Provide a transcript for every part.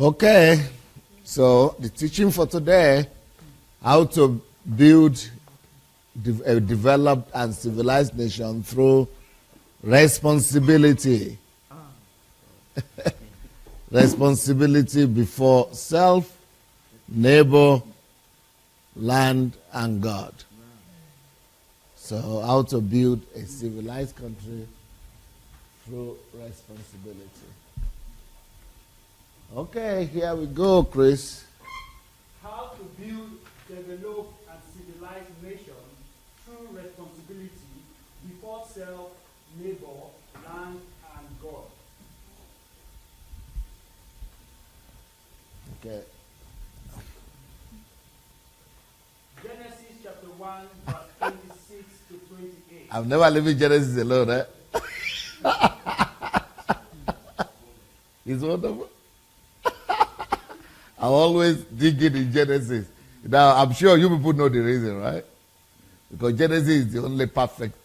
Okay, so the teaching for today, how to build a developed and civilized nation through responsibility. Responsibility before self, neighbor, land, and God. So how to build a civilized country through responsibility. Okay, here we go, Chris. How to build, develop, and civilize nation through responsibility before self, neighbor, land, and God. Okay. Genesis chapter 1, verse 26 to 28. I've never lived Genesis alone, eh? It's wonderful. I always dig in Genesis. Now, I'm sure you people know the reason, right? Because Genesis is the only perfect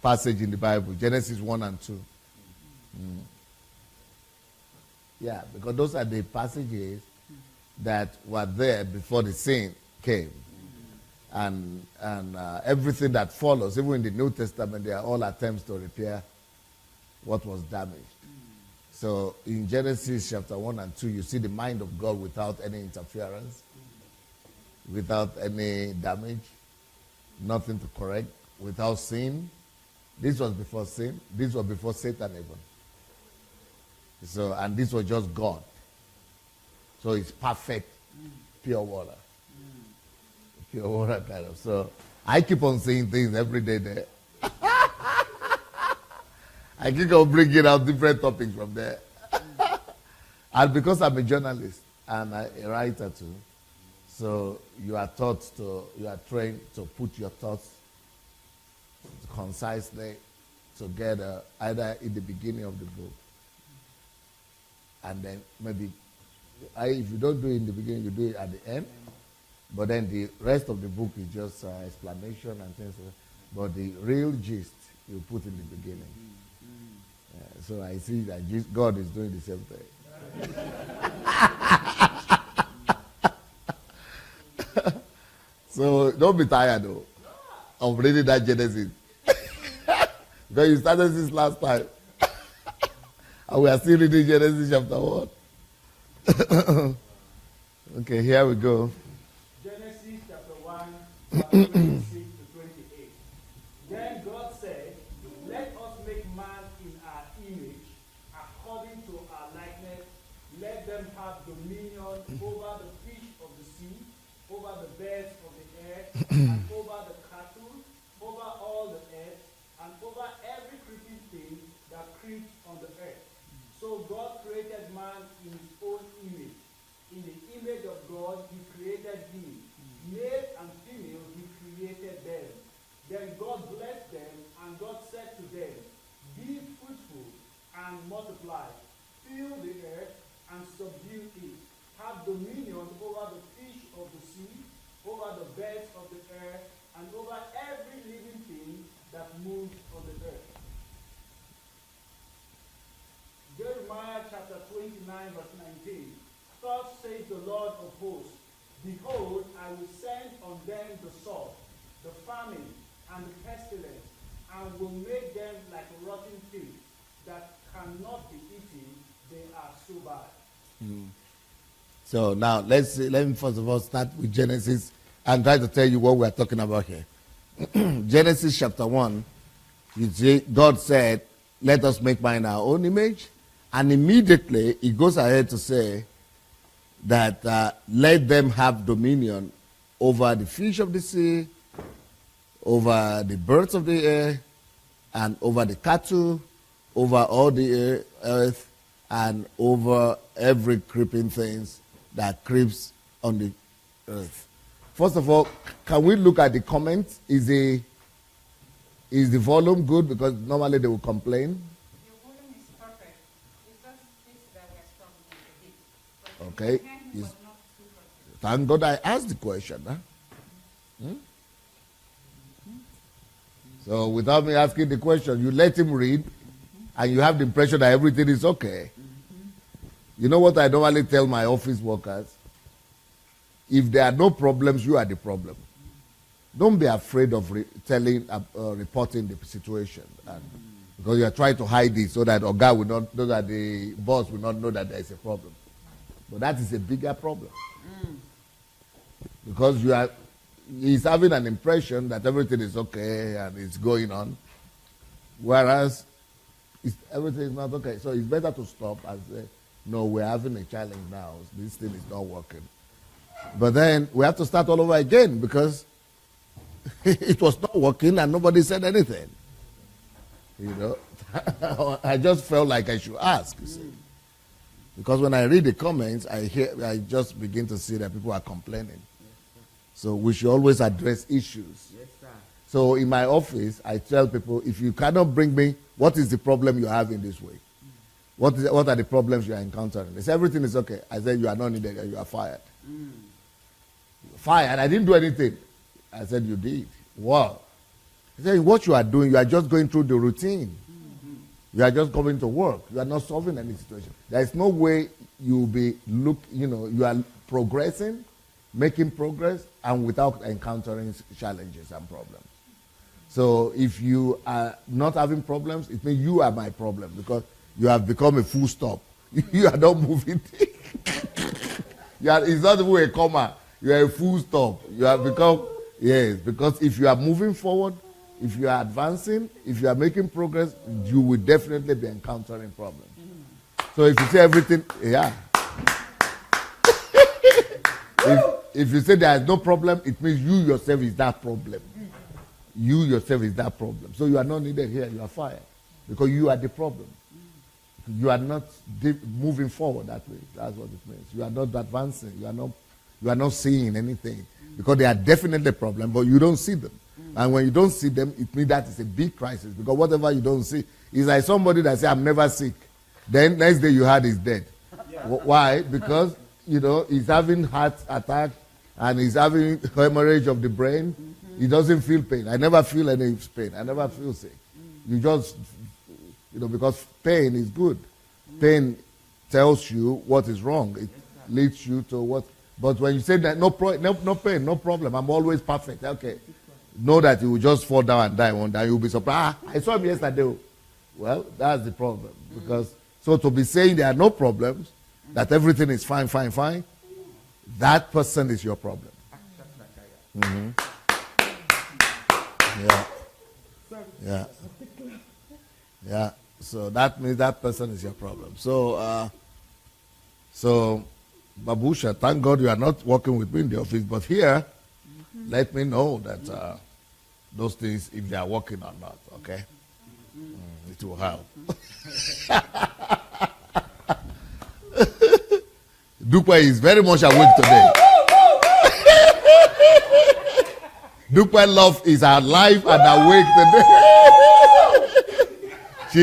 passage in the Bible. Genesis 1 and 2. Yeah, because those are the passages that were there before the sin came. And everything that follows, even in the New Testament, they are all attempts to repair what was damaged. So in Genesis chapter 1 and 2, you see the mind of God without any interference, without any damage, nothing to correct, without sin. This was before sin. This was before Satan even. So, and this was just God. So it's perfect, pure water. Pure water kind of. So I keep on saying things every day there. I keep on bringing out different topics from there. And because I'm a journalist and a writer too, so you are trained to put your thoughts concisely together, either in the beginning of the book, and then maybe, if you don't do it in the beginning, you do it at the end. But then the rest of the book is just explanation and things like that. But the real gist you put in the beginning. So I see that God is doing the same thing. So don't be tired though of reading that Genesis. Because you started this last time. And we are still reading Genesis chapter 1. Okay, here we go. Genesis chapter 1, verse 26 to 28. Then God said, "Let us make man in our image, according to our likeness. Let them have dominion over the fish of the sea, over the birds of the air, and over the cattle, over all the earth, and over every creeping thing that creeps on the earth." So God created man in his own image. In the image of God, he created him. Male and female, he created them. Then God blessed them, and God said to them, "Be fruitful and multiply. Fill the earth and subdue it. Have dominion over the fish of the sea, over the birds of the air, and over every living thing that moves on the earth." Jeremiah chapter 29, verse 19. "Thus says the Lord of hosts, Behold, I will send on them the sword, the famine, and the pestilence, and will make them like rotten figs that cannot be eaten. They are so bad." So now let me first of all start with Genesis and try to tell you what we are talking about here. Genesis chapter 1, you see, God said, "Let us make man in our own image." And immediately he goes ahead to say that let them have dominion over the fish of the sea, over the birds of the air, and over the cattle, over all the earth, and over every creeping thing that creeps on the earth. First of all, can we look at the comments? Is the volume good? Because normally they will complain. The volume is perfect. It's just this that we're struggling with a bit. But Okay. the was not too perfect. Thank God I asked the question. Huh? So without me asking the question, you let him read, and you have the impression that everything is okay. You know what I normally tell my office workers? If there are no problems, you are the problem. Don't be afraid of reporting the situation. Because you are trying to hide it so that Oga will not know, that the boss will not know that there is a problem. But that is a bigger problem. Because he's having an impression that everything is okay and it's going on, whereas everything is not okay. So it's better to stop and say, no, we're having a challenge now. This thing is not working. But then we have to start all over again because it was not working and nobody said anything. You know, I just felt like I should ask. You see. Because when I read the comments, I just begin to see that people are complaining. So we should always address issues. Yes, sir. So in my office, I tell people, if you cannot bring me, what is the problem you have in this way? What are the problems you are encountering? They say, everything is okay. I said, you are not needed and you are fired. Fired? I didn't do anything. I said, you did. What? He said, what you are doing, you are just going through the routine. You are just going to work. You are not solving any situation. There is no way you will be you are progressing, making progress, and without encountering challenges and problems. So if you are not having problems, it means you are my problem because you have become a full stop. You are not moving. It's not even a comma. You are a full stop. You have become, yes, because if you are moving forward, if you are advancing, if you are making progress, you will definitely be encountering problems. So if you say everything, yeah. if you say there is no problem, it means you yourself is that problem. You yourself is that problem. So you are not needed here, you are fired. Because you are the problem. You are not moving forward that way. That's what it means. You are not advancing. You are not seeing anything. Because they are definitely a problem, but you don't see them. And when you don't see them, it means that is a big crisis. Because whatever you don't see, is like somebody that says, I'm never sick. Then next day you heard he's dead. Yeah. Why? Because, he's having heart attack and he's having hemorrhage of the brain. He doesn't feel pain. I never feel any pain. I never feel sick. You just, because pain is good. Pain tells you what is wrong. It leads you to what. But when you say that no pain, no problem, I'm always perfect. Okay. Know that you will just fall down and die one day. You'll be surprised. I saw him yesterday. Well, that's the problem. Because so to be saying there are no problems, that everything is fine, that person is your problem. Mm-hmm. Yeah. So that means that person is your problem. So, Babusha, thank God you are not working with me in the office, but here, let me know that those things, if they are working or not, okay? It will help. Dupe is very much awake today. Dupe Love is alive and awake today. She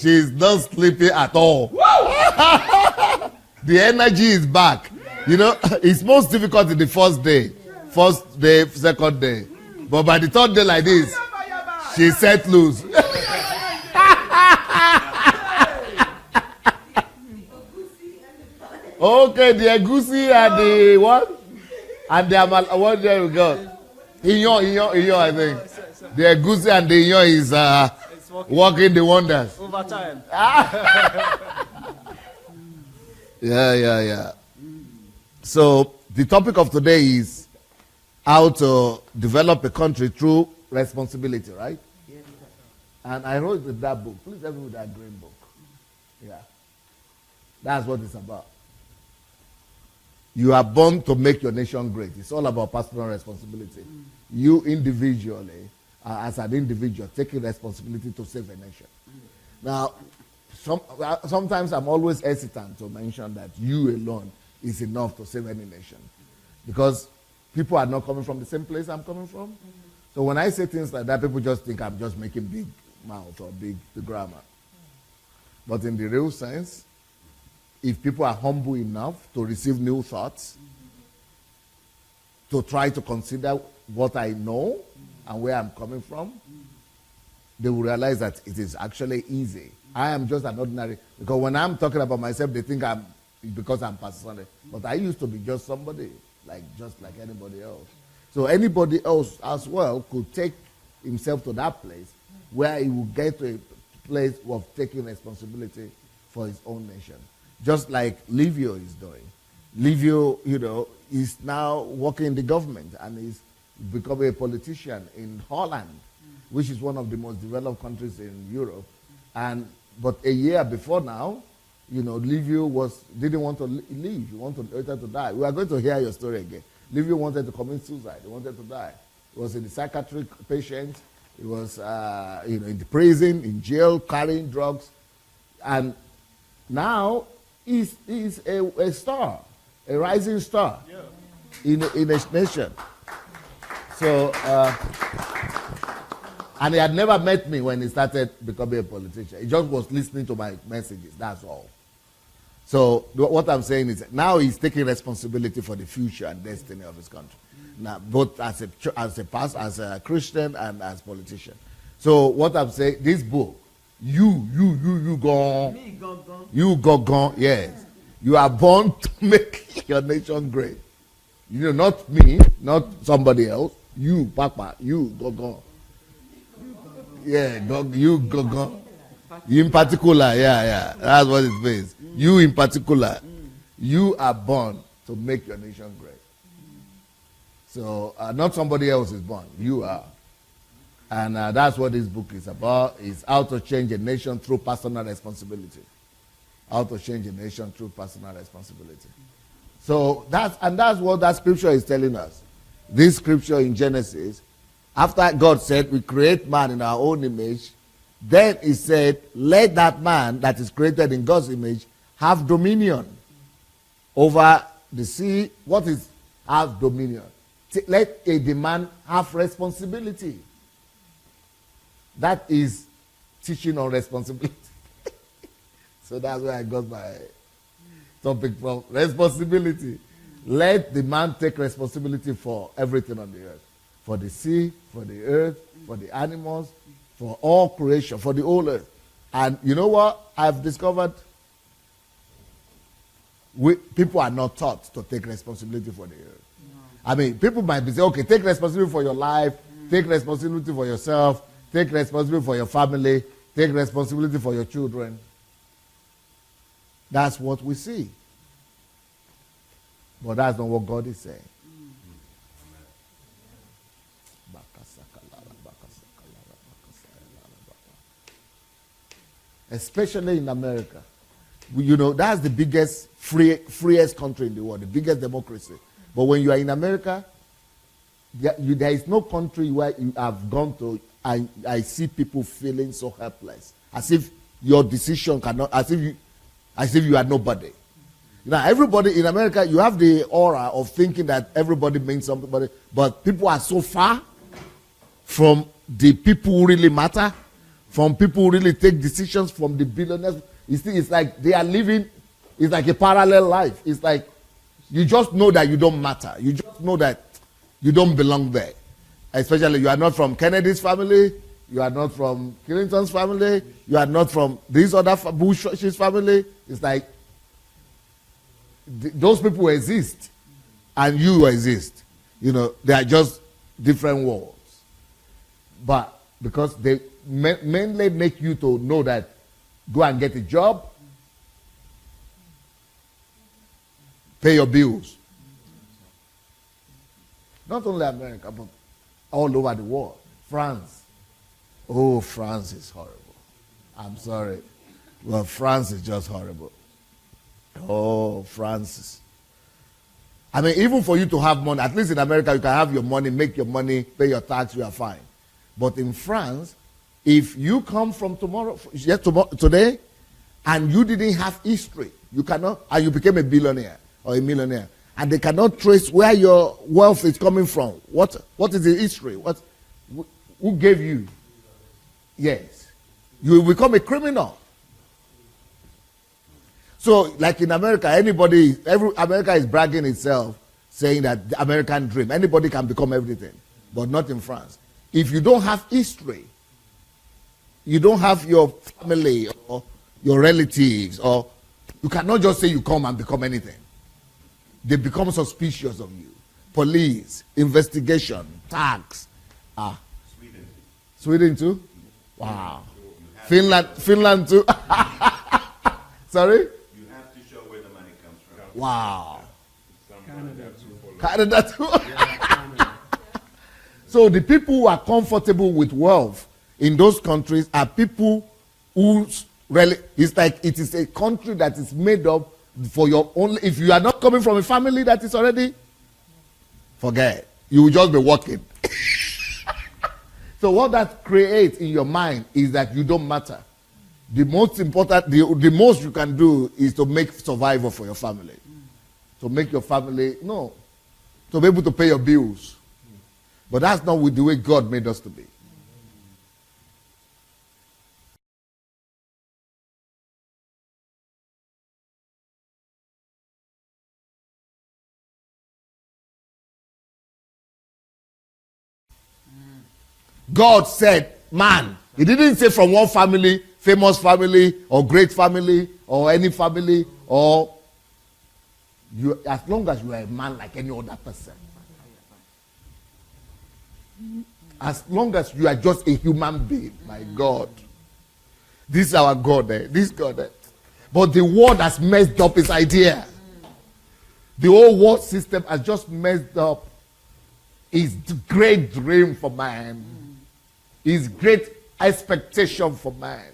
is not sleeping at all. The energy is back. It's most difficult in the first day, second day. But by the third day like this, she set loose. Okay, the egusi and the what? And the what there we go. Inyo, I think. The egusi and the inyo is working the wonders. Over time. Yeah. So the topic of today is how to develop a country through responsibility, right? Yes. And I wrote with that book. Please help me with that green book. Yeah. That's what it's about. You are born to make your nation great. It's all about personal responsibility. You individually, as an individual, taking responsibility to save a nation. Now, sometimes I'm always hesitant to mention that you alone is enough to save any nation. Because people are not coming from the same place I'm coming from. So when I say things like that, people just think I'm just making big mouth or big grammar. But in the real sense, if people are humble enough to receive new thoughts, to try to consider what I know and where I'm coming from, they will realize that it is actually easy. I am just an ordinary, because when I'm talking about myself, they think I'm because I'm Pastor Sunday. But I used to be just somebody, just like anybody else. So anybody else as well could take himself to that place where he will get to a place of taking responsibility for his own nation. Just like Livio is doing. Livio, is now working in the government and is becoming a politician in Holland, which is one of the most developed countries in Europe. But a year before now, Livio didn't want to leave. He wanted to die. We are going to hear your story again. Livio wanted to commit suicide. He wanted to die. He was in the psychiatric patient. He was, in the prison, in jail, carrying drugs. And now he's a star, a rising star in a nation. So, and he had never met me when he started becoming a politician. He just was listening to my messages, that's all. So what I'm saying is that now he's taking responsibility for the future and destiny of his country. Now, both as a pastor, as a Christian, and as politician. So what I'm saying, this book, you go, yes. You are born to make your nation great. Not me, not somebody else. You, Papa, you go. Yeah, you go. You in particular, yeah. That's what it means. You in particular, you are born to make your nation great. So not somebody else is born. You are. And that's what this book is about. It's how to change a nation through personal responsibility. How to change a nation through personal responsibility. So that's what that scripture is telling us. This scripture in Genesis, after God said we create man in our own image, then he said, let that man that is created in God's image have dominion over the sea. What is have dominion? Let the man have responsibility. That is teaching on responsibility. So that's where I got my topic from. Responsibility. Let the man take responsibility for everything on the earth. For the sea, for the earth, for the animals, for all creation, for the whole earth. And you know what I've discovered? People are not taught to take responsibility for the earth. No. I mean, people might be saying, okay, take responsibility for your life, take responsibility for yourself, take responsibility for your family, take responsibility for your children. That's what we see. But that's not what God is saying. Especially in America. That's the biggest, freest country in the world, the biggest democracy. But when you are in America, there is no country where you have gone to, I see people feeling so helpless. As if your decision cannot, as if you are nobody. Now, everybody in America, you have the aura of thinking that everybody means something, but people are so far from the people who really matter, from people who really take decisions, from the billionaires. It's like they are living, it's like a parallel life. It's like you just know that you don't matter. You just know that you don't belong there. Especially you are not from Kennedy's family, you are not from Clinton's family, you are not from these other Bush's family. It's like those people exist and you exist. They are just different worlds. But because they mainly make you to know that go and get a job, pay your bills. Not only America, but all over the world. France. Oh, France is horrible. I'm sorry. Well, France is just horrible. Oh, France. I mean, even for you to have money, at least in America, you can have your money, make your money, pay your tax, you are fine. But in France, if you come from today, and you didn't have history, you cannot, and you became a billionaire or a millionaire, and they cannot trace where your wealth is coming from. What is the history? Who gave you? Yes. You will become a criminal. So, like in America, America is bragging itself, saying that the American dream, anybody can become everything, but not in France. If you don't have history, you don't have your family or your relatives, or You cannot just say you come and become anything. They become suspicious of you. Police, investigation, tax. Sweden too? Wow. Finland too? Sorry? You have to show where the money comes from. Wow. Canada Canada too. too? So the people who are comfortable with wealth in those countries are people who's really, it's like it is a country that is made up for your only, if you are not coming from a family that is already, forget, you will just be working. So what that creates in your mind is that you don't matter. The most important, the most you can do is to make survival for your family. To make your family, no, to be able to pay your bills. But that's not with the way God made us to be. God said, man. He didn't say from one family, famous family, or great family, or any family, or you, as long as you are a man like any other person. As long as you are just a human being, my God. This is our God, this God. But the world has messed up his idea. The whole world system has just messed up his great dream for man. His great expectation for man.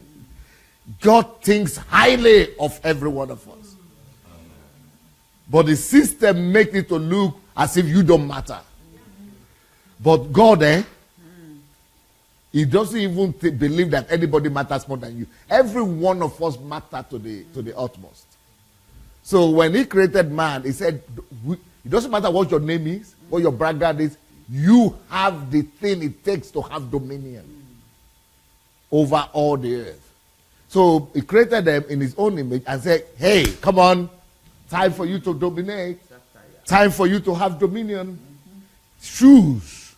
God thinks highly of every one of us. But the system makes it to look as if you don't matter. But God, he doesn't even believe that anybody matters more than you. Every one of us matter to the utmost. So when he created man, he said, it doesn't matter what your name is, what your background is, you have the thing it takes to have dominion over all the earth. So he created them in his own image and said, hey, come on, time for you to dominate. Time for you to have dominion. Choose.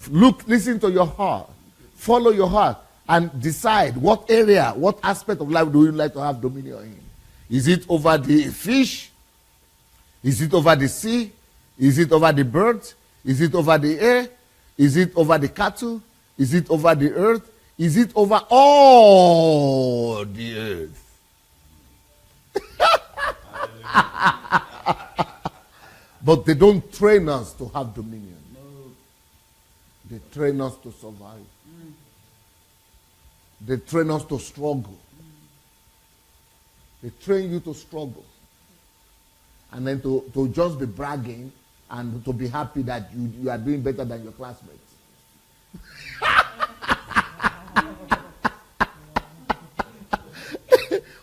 Look, listen to your heart. Follow your heart and decide what area, what aspect of life do you like to have dominion in. Is it over the fish? Is it over the sea? Is it over the birds? Is it over the air? Is it over the cattle? Is it over the earth? Is it over all the earth? But they don't train us to have dominion. They train us to survive. They train us to struggle. They train you to struggle. And then to just be bragging and to be happy that you are doing better than your classmates.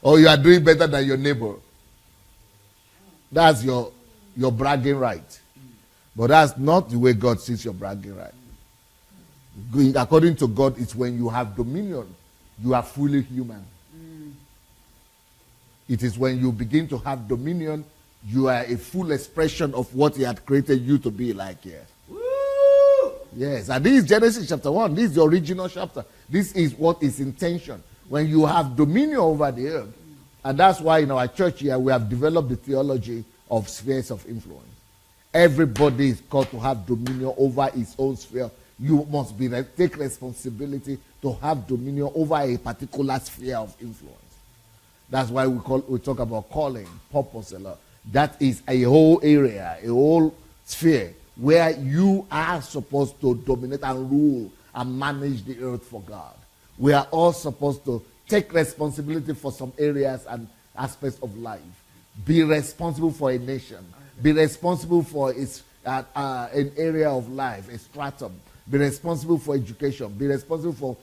Or you are doing better than your neighbor. That's your bragging right. But that's not the way God sees your bragging right. According to God, it's when you have dominion, you are fully human. It is when you begin to have dominion, you are a full expression of what he had created you to be like here. Woo! Yes, and this is Genesis chapter 1. This is the original chapter. This is what is intention. When you have dominion over the earth. And that's why in our church here, we have developed the theology of spheres of influence. Everybody is called to have dominion over his own sphere. You must take responsibility to have dominion over a particular sphere of influence. That's why we talk about calling, purpose a lot. That is a whole area, a whole sphere where you are supposed to dominate and rule and manage the earth for God. We are all supposed to take responsibility for some areas and aspects of life. Be responsible for a nation. Be responsible for an area of life, a stratum. Be responsible for education. Be responsible for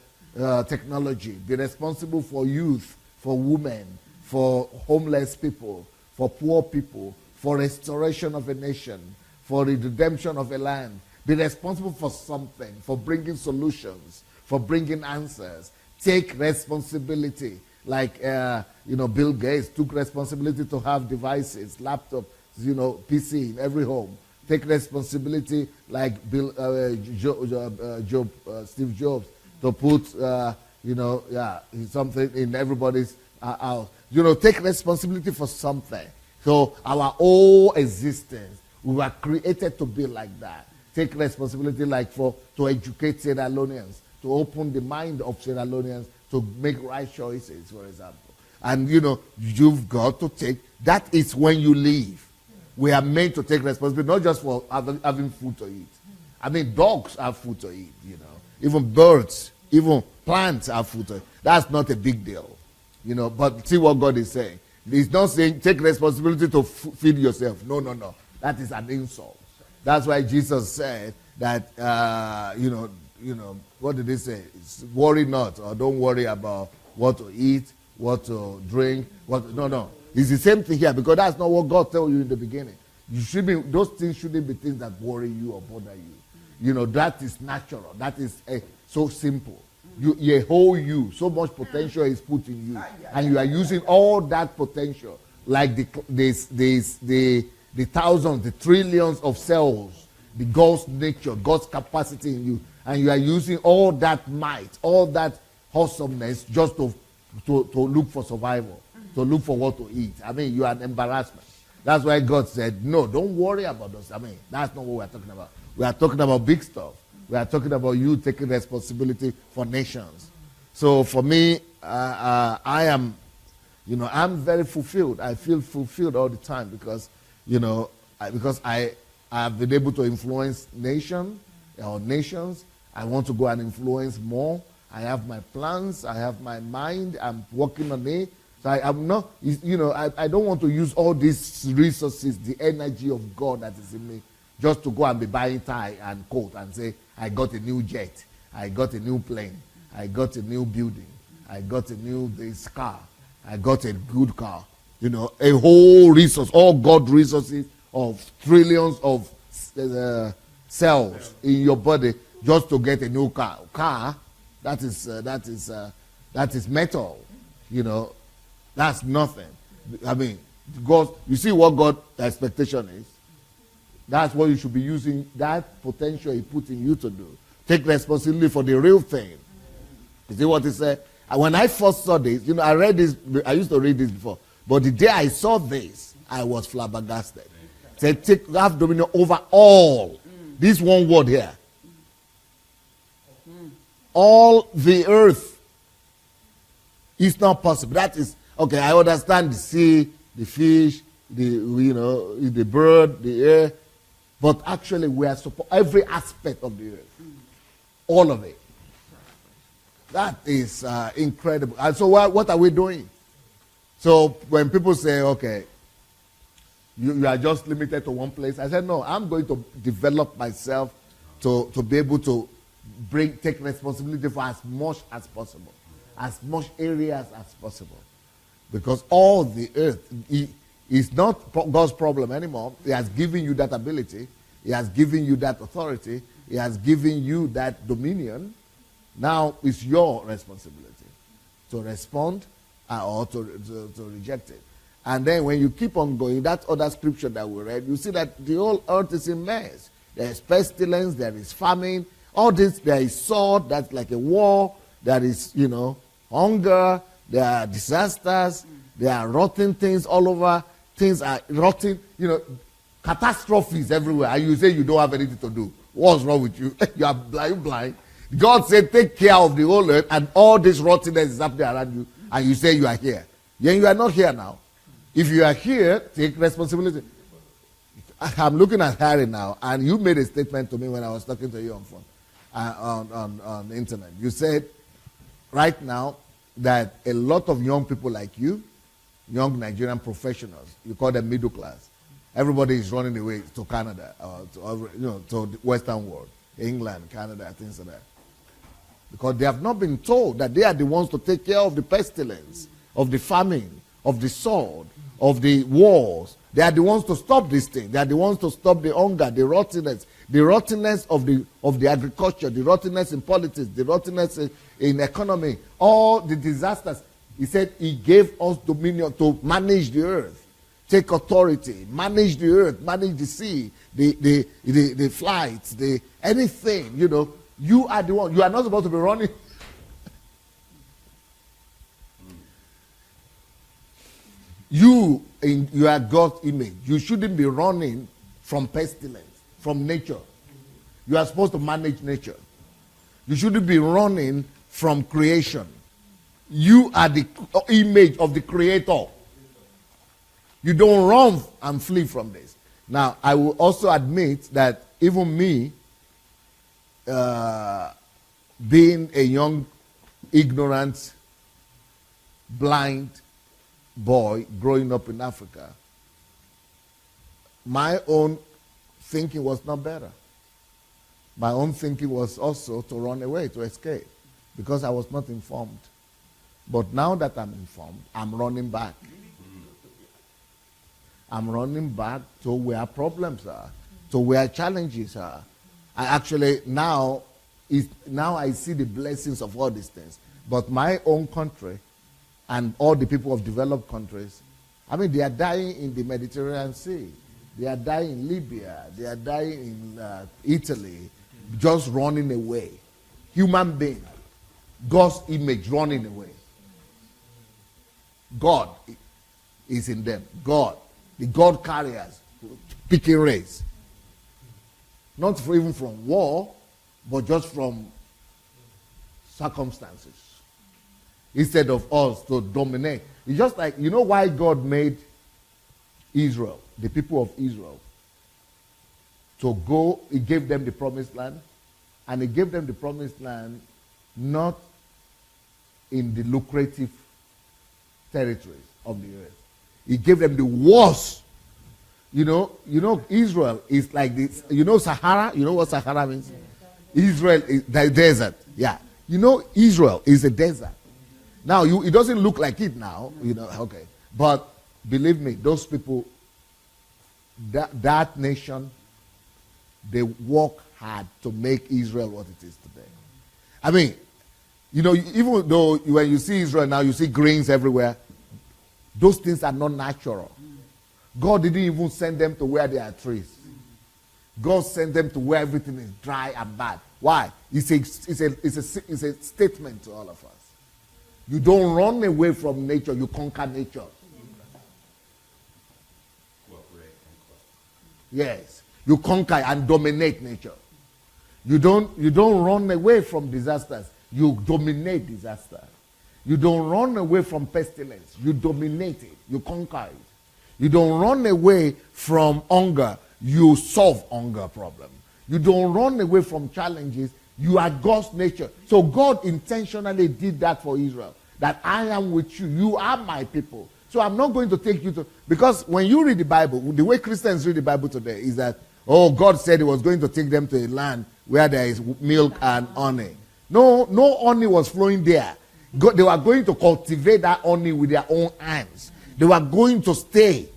technology. Be responsible for youth, for women, for homeless people, for poor people, for restoration of a nation, for the redemption of a land. Be responsible for something, for bringing solutions, for bringing answers. Take responsibility. Like, Bill Gates took responsibility to have devices, laptops, PC in every home. Take responsibility like Steve Jobs to put, something in everybody's house. take responsibility for something. So our whole existence, we were created to be like that. Take responsibility to educate Sierra Leoneans, to open the mind of Sierra Leoneans to make right choices, for example. And, you've got to take, that is when you leave. We are made to take responsibility, not just for having food to eat. I mean, dogs have food to eat, Even birds, even plants have food to eat. That's not a big deal, But see what God is saying. He's not saying take responsibility to feed yourself. No. That is an insult. That's why Jesus said that, what did he say? Worry not, or don't worry about what to eat, what to drink. No. It's the same thing here, because that's not what God told you in the beginning. Those things shouldn't be things that worry you or bother you. That is natural. That is so simple. You, so much potential is put in you, and you are using all that potential, like the thousands, the trillions of cells, the God's nature, God's capacity in you, and you are using all that might, all that awesomeness just to look for survival, to look for what to eat. I mean, you are an embarrassment. That's why God said, no, don't worry about those. I mean, that's not what we're talking about. We are talking about big stuff. We are talking about you taking responsibility for nations. So for me, I am, I'm very fulfilled. I feel fulfilled all the time because, I have been able to influence nations. I want to go and influence more. I have my plans. I have my mind. I'm working on it. So I'm not, I don't want to use all these resources, the energy of God that is in me, just to go and be buying tie and coat and say, I got a new jet, I got a new plane, I got a new building, I got a new car, I got a good car. A whole resource, all God resources of trillions of cells in your body just to get a new car. That is metal. That's nothing. I mean, God, you see what God's expectation is? That's what you should be using that potential He put in you to do. Take responsibility for the real thing. You see what He said? And when I first saw this, I read this, I used to read this before, but the day I saw this, I was flabbergasted. It said, have dominion over all. This one word here. All the earth. It's not possible. That is, okay, I understand the sea, the fish, the bird, the air, but actually we are every aspect of the earth. All of it. That is incredible. And so what are we doing? So when people say, okay, you are just limited to one place, I said, no, I'm going to develop myself to be able to take responsibility for as much as possible, as much areas as possible. Because all the earth is not God's problem anymore. He has given you that ability. He has given you that authority. He has given you that dominion. Now it's your responsibility to respond or to reject it. And then when you keep on going, that other scripture that we read, you see that the whole earth is in mess. There is pestilence, there is famine, all this, there is sword, that's like a war, there is, hunger, there are disasters, there are rotten things all over, things are rotting, catastrophes everywhere, and you say you don't have anything to do. What's wrong with you? You are blind. God said take care of the whole earth, and all this rottenness is happening around you, and you say you are here. Then you are not here now. If you are here, take responsibility. I'm looking at Harry now, and you made a statement to me when I was talking to you on phone, on the internet. You said right now that a lot of young people like you, young Nigerian professionals, you call them middle class, everybody is running away to Canada or to the Western world, England, Canada, things like that. Because they have not been told that they are the ones to take care of the pestilence, of the famine, of the sword, of the wars. They are the ones to stop this thing. They are the ones to stop the hunger, the rottenness of the agriculture, the rottenness in politics, the rottenness in economy, all the disasters. He said he gave us dominion to manage the earth, take authority, manage the earth, manage the sea, the flights, anything. You are the one. You are not supposed to be running. You are God's image. You shouldn't be running from pestilence, from nature. You are supposed to manage nature. You shouldn't be running from creation. You are the image of the Creator. You don't run and flee from this. Now, I will also admit that even me, being a young, ignorant, blind boy growing up in Africa, my own thinking was not better. My own thinking was also to run away, to escape, because I was not informed. But now that I'm informed, I'm running back. I'm running back to where problems are, to where challenges are. I actually now I see the blessings of all these things. But my own country and all the people of developed countries, I mean, they are dying in the Mediterranean Sea. They are dying in Libya. They are dying in Italy, just running away. Human being, God's image running away. God is in them. God, the God carriers, picking race. Not even from war, but just from circumstances. Instead of us to dominate. It's just like, you know why God made Israel, the people of Israel, to go, he gave them the promised land, and he gave them the promised land not in the lucrative territories of the earth. He gave them the worst. You know, Israel is like this. You know Sahara? You know what Sahara means? Israel is the desert. Yeah. You know, Israel is a desert. Now, it doesn't look like it now, okay. But believe me, those people, that nation, they work hard to make Israel what it is today. I mean, even though when you see Israel now, you see greens everywhere, those things are not natural. God didn't even send them to where there are trees. God sent them to where everything is dry and bad. Why? It's a statement to all of us. You don't run away from nature, you conquer nature. Yes. You conquer and dominate nature. You don't run away from disasters, you dominate disaster. You don't run away from pestilence, you dominate it, you conquer it. You don't run away from hunger, you solve hunger problem. You don't run away from challenges, you are God's nature. So God intentionally did that for Israel. That I am with you, you are my people. So I'm not going to take you to, because when you read the Bible, the way Christians read the Bible today is that, oh, God said he was going to take them to a land where there is milk and honey. No honey was flowing there. They were going to cultivate that honey with their own hands. They were going to stay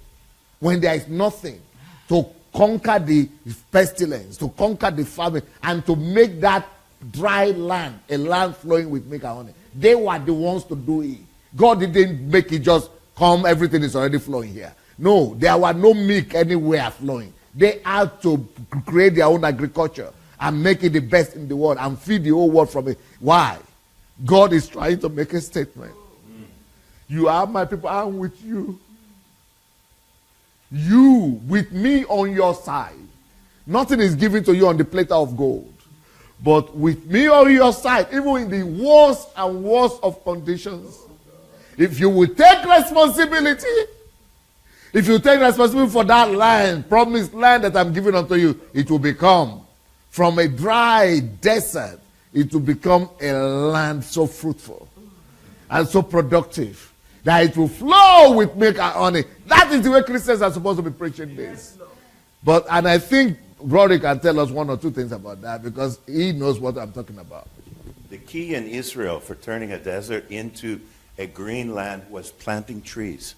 when there is nothing, to conquer the pestilence, to conquer the famine, and to make that dry land a land flowing with milk and honey. They were the ones to do it. God didn't make it just come, everything is already flowing here. No, there were no milk anywhere flowing. They had to create their own agriculture and make it the best in the world and feed the whole world from it. Why? God is trying to make a statement. You are my people, I am with you. You, with me on your side. Nothing is given to you on the platter of gold. But with me on your side, even in the worst and worst of conditions, if you will take responsibility, if you take responsibility for that land, promised land that I'm giving unto you, it will become, from a dry desert, it will become a land so fruitful and so productive that it will flow with milk and honey. That is the way Christians are supposed to be preaching this. And I think Rory can tell us one or two things about that because he knows what I'm talking about. The key in Israel for turning a desert into a green land was planting trees.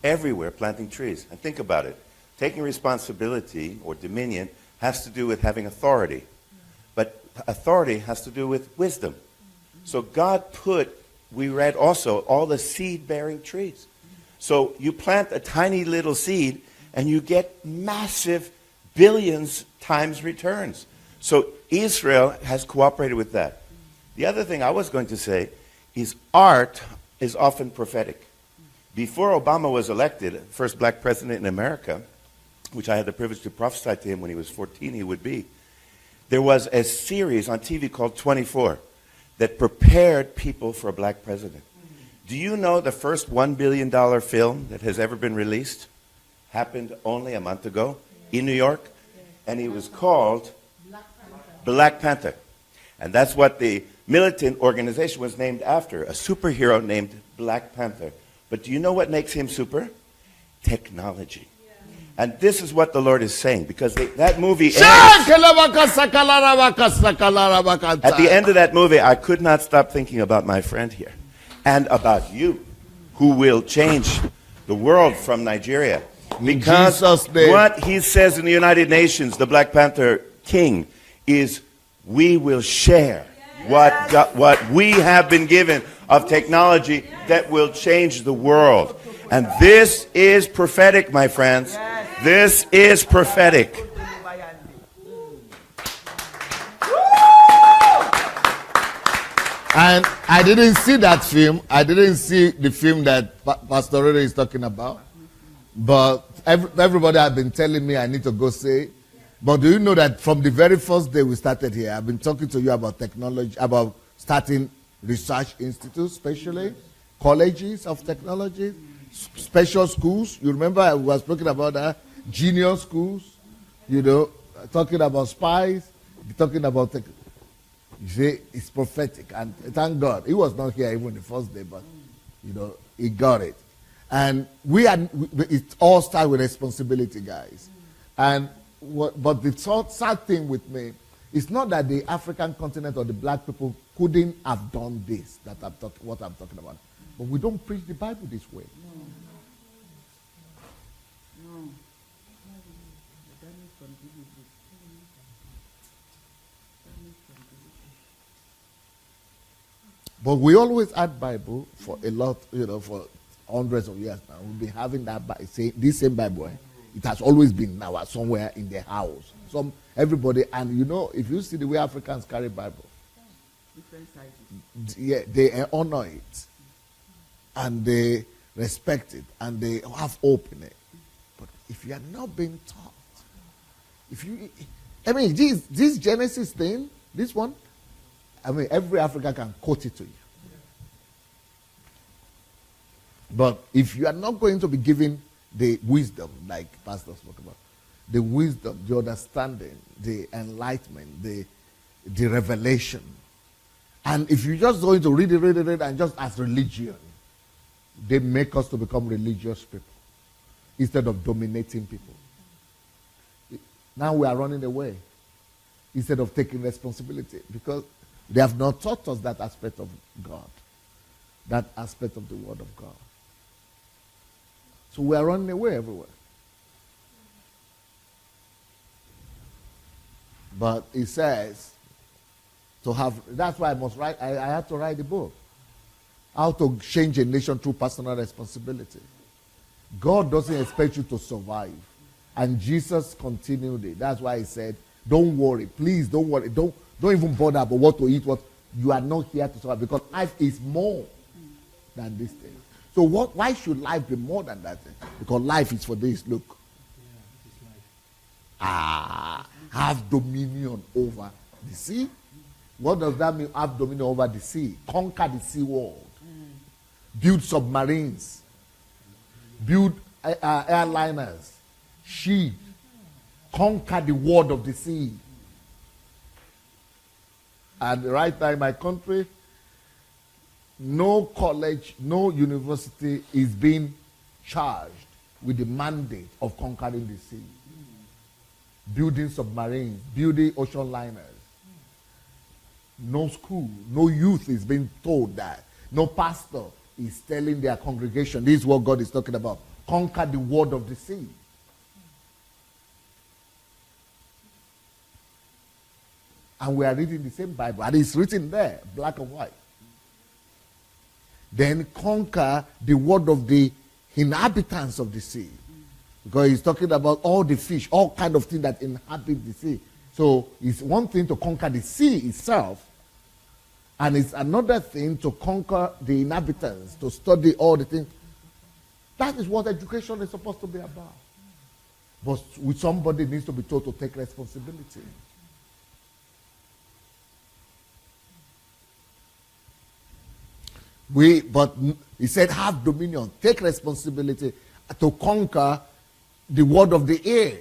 Everywhere planting trees. And think about it. Taking responsibility or dominion has to do with having authority. But authority has to do with wisdom. So God put, we read also, all the seed-bearing trees. So you plant a tiny little seed and you get massive billions times returns. So Israel has cooperated with that. The other thing I was going to say is art is often prophetic. Before Obama was elected, first black president in America, which I had the privilege to prophesy to him when he was 14 he would be, there was a series on TV called 24 that prepared people for a black president. Do you know the first $1 billion film that has ever been released happened only a month ago in New York? And it was called Black Panther. And that's what the militant organization was named after, a superhero named Black Panther. But do you know what makes him super? Technology. And this is what the Lord is saying, because that movie ends. At the end of that movie, I could not stop thinking about my friend here and about you, who will change the world from Nigeria. Because what he says in the United Nations, the Black Panther King, is we will share what we have been given of technology that will change the world. And this is prophetic, my friends. This is prophetic. And I didn't see that film. I didn't see the film that Pastor Rere is talking about. But everybody has been telling me I need to go see. But do you know that from the very first day we started here, I've been talking to you about technology, about starting research institutes, especially colleges of technology, special schools. You remember I was talking about that? Junior schools, you know, talking about spies, talking about you see, it's prophetic. And thank God, he was not here even the first day, but, you know, he got it. And it all starts with responsibility, guys. And but the sad thing with me, it's not that the African continent or the black people couldn't have done this, what I'm talking about. But we don't preach the Bible this way. No. But we always add Bible for a lot, you know, for hundreds of years now. We've been having this same Bible. It has always been now somewhere in the house. Everybody, and you know, if you see the way Africans carry Bible, different sizes. Yeah, they honor it, and they respect it, and they have hope in it. But if you are not being taught, this Genesis thing, this one, every African can quote it to you. But if you are not going to be given the wisdom, like Pastor spoke about, the wisdom, the understanding, the enlightenment, the revelation, and if you're just going to read it, and just as religion, they make us to become religious people instead of dominating people. Now we are running away instead of taking responsibility, because they have not taught us that aspect of God, that aspect of the Word of God. So we are running away everywhere. But it says that's why I had to write the book. How to change a nation through personal responsibility. God doesn't expect you to survive. And Jesus continued it. That's why he said, don't worry. Please don't worry. Don't even bother about what to eat. You are not here to survive, because life is more than this thing. So why should life be more than that thing? Because life is for this. Look. Have dominion over the sea. What does that mean, have dominion over the sea? Conquer the sea world. Build submarines. Build airliners. Ship. Conquer the world of the sea. And right now in my country, no college, no university is being charged with the mandate of conquering the sea. Building submarines, building ocean liners. No school, no youth is being told that. No pastor is telling their congregation, this is what God is talking about. Conquer the world of the sea. And we are reading the same Bible, and it's written there, black and white. Then conquer the world of the inhabitants of the sea. Because he's talking about all the fish, all kind of things that inhabit the sea. So it's one thing to conquer the sea itself, and it's another thing to conquer the inhabitants, to study all the things. That is what education is supposed to be about. But with somebody needs to be told to take responsibility. But he said, have dominion, take responsibility to conquer the word of the air.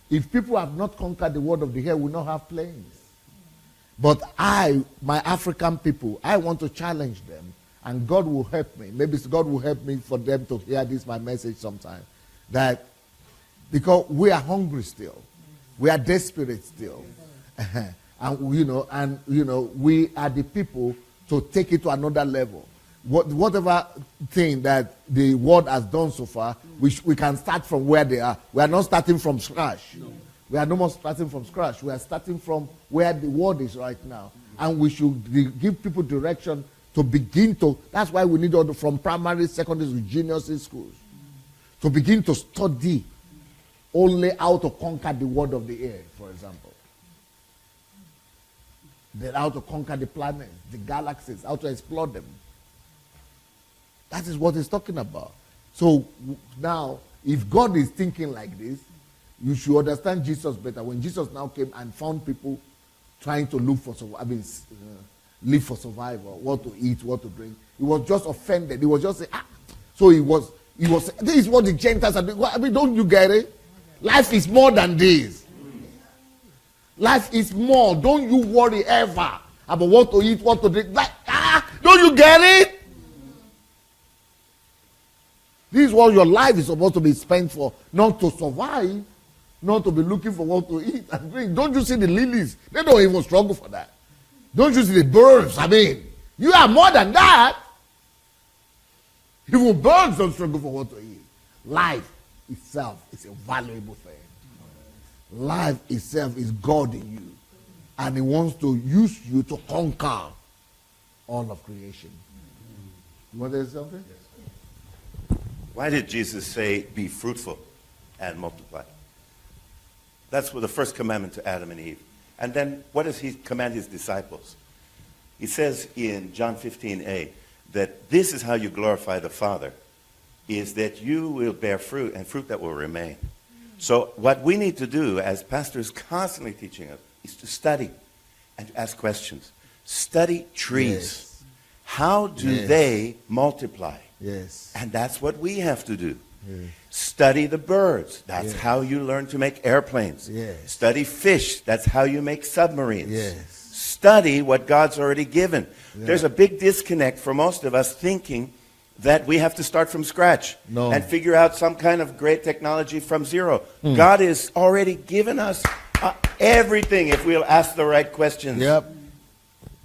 If people have not conquered the word of the air, we will not have planes. But my African people, I want to challenge them, and God will help me. Maybe God will help me for them to hear this, my message sometime. That because we are hungry still, we are desperate still, and we are the people to take it to another level. Whatever thing that the world has done so far, we can start from where they are. We are not starting from scratch. No. We are no more starting from scratch. We are starting from where the world is right now. And we should give people direction to begin to. That's why we need all from primary, secondary to junior schools. To begin to study only how to conquer the word of the air, for example. Then how to conquer the planets, the galaxies, how to explore them. That is what he's talking about. So now, if God is thinking like this, you should understand Jesus better. When Jesus now came and found people trying to look for live for survival, what to eat, what to drink, he was just offended. He was just saying, So he was. This is what the Gentiles are doing. Don't you get it? Life is more than this. Life is more. Don't you worry ever about what to eat, what to drink. Don't you get it? This is what your life is supposed to be spent for, not to survive, not to be looking for what to eat and drink. Don't you see the lilies? They don't even struggle for that. Don't you see the birds? You are more than that. Even birds don't struggle for what to eat. Life itself is a valuable thing. Life itself is God in you. And he wants to use you to conquer all of creation. You want to say something? Why did Jesus say, be fruitful and multiply? That's the first commandment to Adam and Eve. And then what does he command his disciples? He says in John 15a that this is how you glorify the Father, is that you will bear fruit, and fruit that will remain. So what we need to do, as pastors constantly teaching us, is to study and to ask questions. Study trees. Yes. How do they multiply? Yes. And that's what we have to do. Yes. Study the birds. That's how you learn to make airplanes. Yes. Study fish. That's how you make submarines. Yes. Study what God's already given. Yeah. There's a big disconnect for most of us thinking that we have to start from scratch and figure out some kind of great technology from zero. God has already given us everything if we'll ask the right questions. Yep.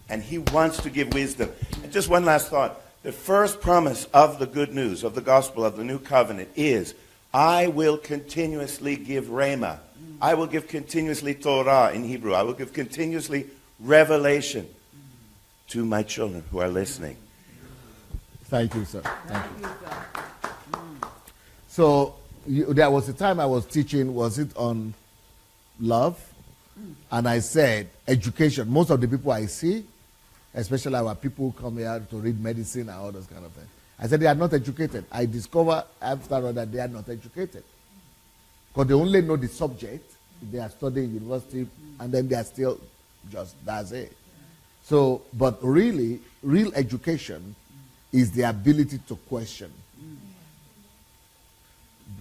And he wants to give wisdom. And just one last thought. The first promise of the good news, of the gospel, of the new covenant is, I will continuously give Rhema. I will give continuously Torah in Hebrew. I will give continuously revelation to my children who are listening. Thank you, sir. Thank you. So there was a time I was teaching, was it on love? And I said, education. Most of the people I see, especially our people who come here to read medicine and all those kind of things, I said they are not educated. I discover after all that they are not educated. Because they only know the subject. They are studying university, and then they are still just, that's it. So, but really, real education is the ability to question.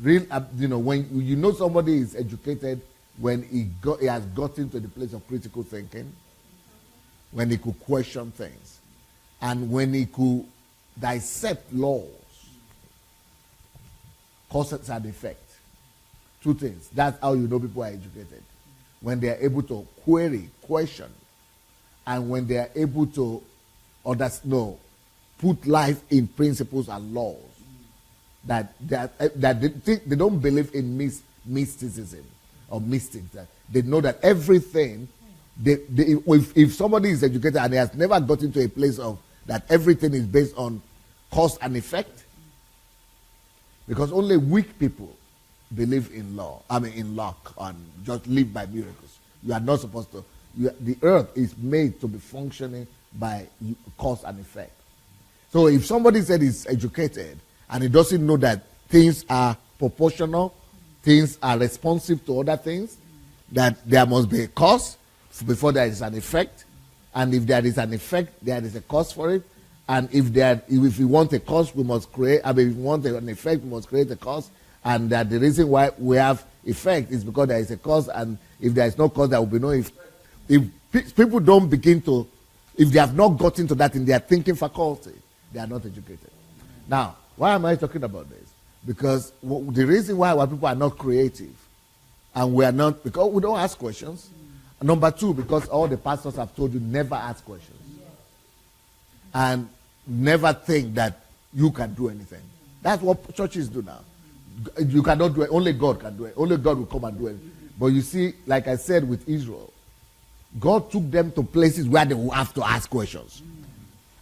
Real, when you know somebody is educated, when he has gotten to the place of critical thinking, when he could question things, and when he could dissect laws, causes and effect. Two things. That's how you know people are educated. When they are able to query, question, and when they are able to put life in principles and laws, that they don't believe in mysticism or mystics. That they know that everything, if somebody is educated and he has never gotten to a place of that everything is based on cause and effect, because only weak people believe in in luck and just live by miracles. You are not supposed to. The earth is made to be functioning by cause and effect. So if somebody said he's educated and he doesn't know that things are proportional, things are responsive to other things, that there must be a cause before there is an effect, and if there is an effect, there is a cause for it, and if we want a cause, we must create, if we want an effect, we must create a cause, and that the reason why we have effect is because there is a cause, and if there is no cause, there will be no effect. If people don't begin to, if they have not gotten to that in their thinking faculty, they are not educated. Now, why am I talking about this? Because the reason why people are not creative, and we are not, because we don't ask questions. Number two, because all the pastors have told you never ask questions. And never think that you can do anything. That's what churches do now. You cannot do it. Only God can do it. Only God will come and do it. But you see, like I said with Israel, God took them to places where they will have to ask questions.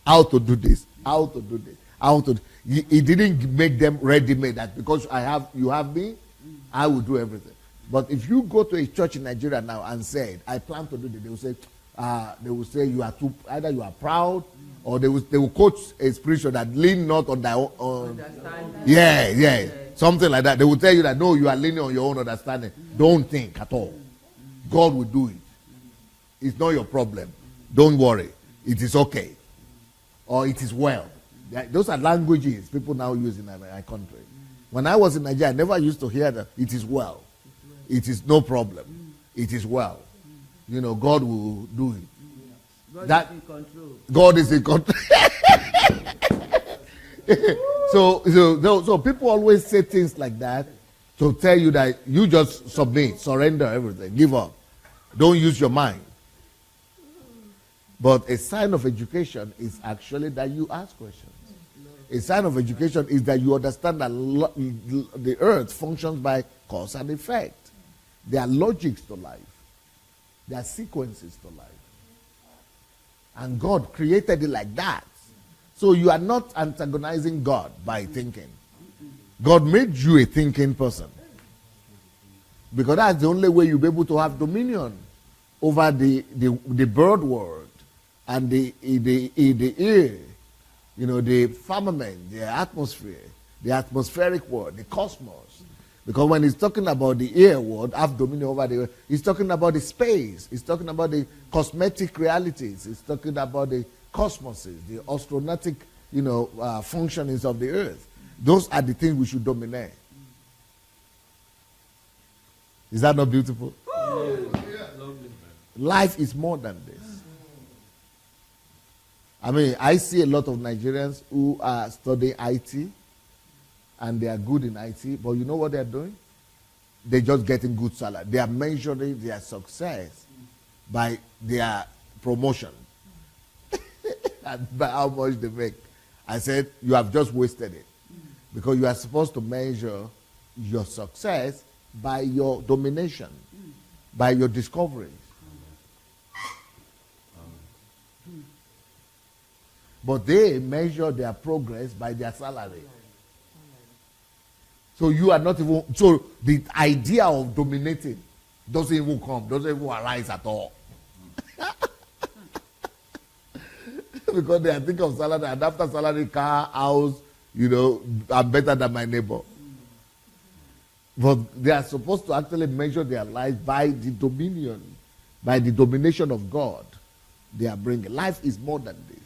How to do this? How to do this? How to? He didn't make them ready-made. That because you have me, I will do everything. But if you go to a church in Nigeria now and say, I plan to do this, they will say you are too, either you are proud, or they will quote a scripture that lean not on their own. Yeah. Something like that. They will tell you that no, you are leaning on your own understanding. Don't think at all. God will do it. It's not your problem. Don't worry. It is okay. Or it is well. Those are languages people now use in our country. When I was in Nigeria, I never used to hear that it is well. It is no problem. It is well. You know, God will do it. God is in control. God is in control. So people always say things like that to tell you that you just submit, surrender everything, give up. Don't use your mind. But a sign of education is actually that you ask questions. A sign of education is that you understand that the earth functions by cause and effect. There are logics to life. There are sequences to life. And God created it like that. So you are not antagonizing God by thinking. God made you a thinking person. Because that's the only way you'll be able to have dominion over the bird world and the air, the firmament, the atmosphere, the atmospheric world, the cosmos. Because when he's talking about the air world, have dominion over the earth, he's talking about the space. He's talking about the cosmetic realities. He's talking about the cosmoses, the astronautic, functionings of the earth. Those are the things we should dominate. Is that not beautiful? Life is more than this. I mean, I see a lot of Nigerians who are studying IT, and they are good in IT, but you know what they're doing? They're just getting good salary. They are measuring their success by their promotion and by how much they make. I said, you have just wasted it. Because you are supposed to measure your success by your domination, by your discoveries. But they measure their progress by their salary. So you are not even, so the idea of dominating doesn't even come, doesn't even arise at all. Because they are thinking of salary, and after salary, car, house, I'm better than my neighbor. But they are supposed to actually measure their life by the dominion, by the domination of God they are bringing. Life is more than this.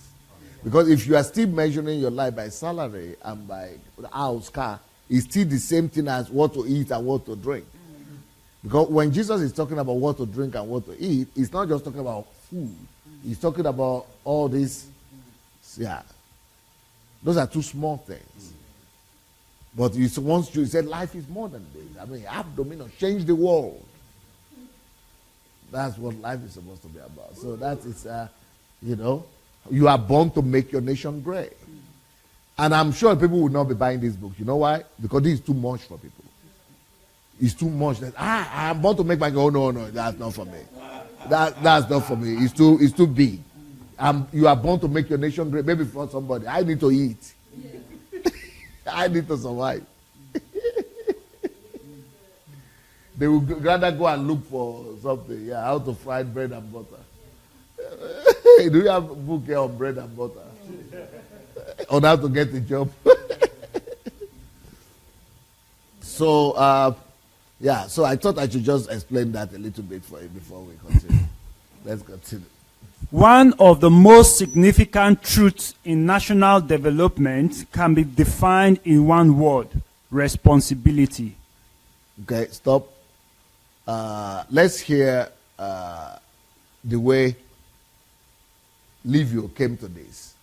Because if you are still measuring your life by salary and by house, car, it's still the same thing as what to eat and what to drink. Because when Jesus is talking about what to drink and what to eat, he's not just talking about food. He's talking about all this. Yeah. Those are two small things. But he said life is more than this. I mean, have dominion, change the world. That's what life is supposed to be about. So that is, you are born to make your nation great. And I'm sure people will not be buying this book. You know why? Because this is too much for people. It's too much. That I'm born to make my no, that's not for me. That's not for me. It's too big. You are born to make your nation great. Maybe for somebody. I need to eat. I need to survive. They would rather go and look for something. Yeah, how to fry bread and butter. Do you have a book here on bread and butter? On how to get a job? So, so I thought I should just explain that a little bit for you before we continue. Let's continue. One of the most significant truths in national development can be defined in one word: responsibility. Okay, stop. Let's hear the way Livio came to this.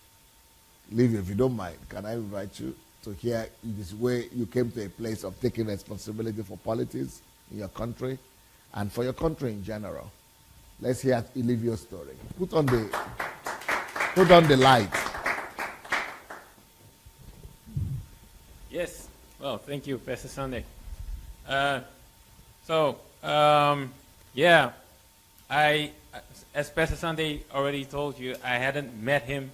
Livio, if you don't mind, can I invite you to hear this way you came to a place of taking responsibility for politics in your country and for your country in general? Let's hear Livio's story. Put on the light. Yes. Well, thank you, Pastor Sunday. As Pastor Sunday already told you, I hadn't met him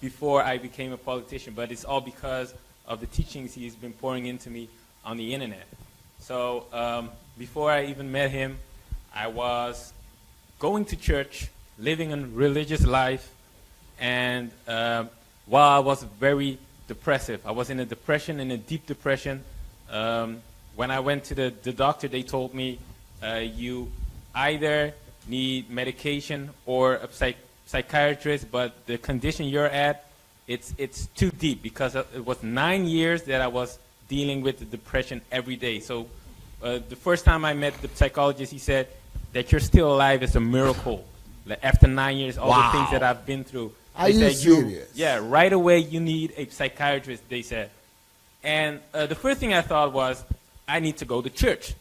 before I became a politician, but it's all because of the teachings he's been pouring into me on the internet. So before I even met him, I was going to church, living a religious life, and while I was very depressive, I was in a deep depression. When I went to the doctor, they told me you either need medication or a psychiatrist, but the condition you're at, it's too deep, because it was 9 years that I was dealing with the depression every day. So the first time I met the psychologist, he said that you're still alive is a miracle. Like, after 9 years, all the things that I've been through. Are you serious? Yeah, right away you need a psychiatrist, they said. And the first thing I thought was, I need to go to church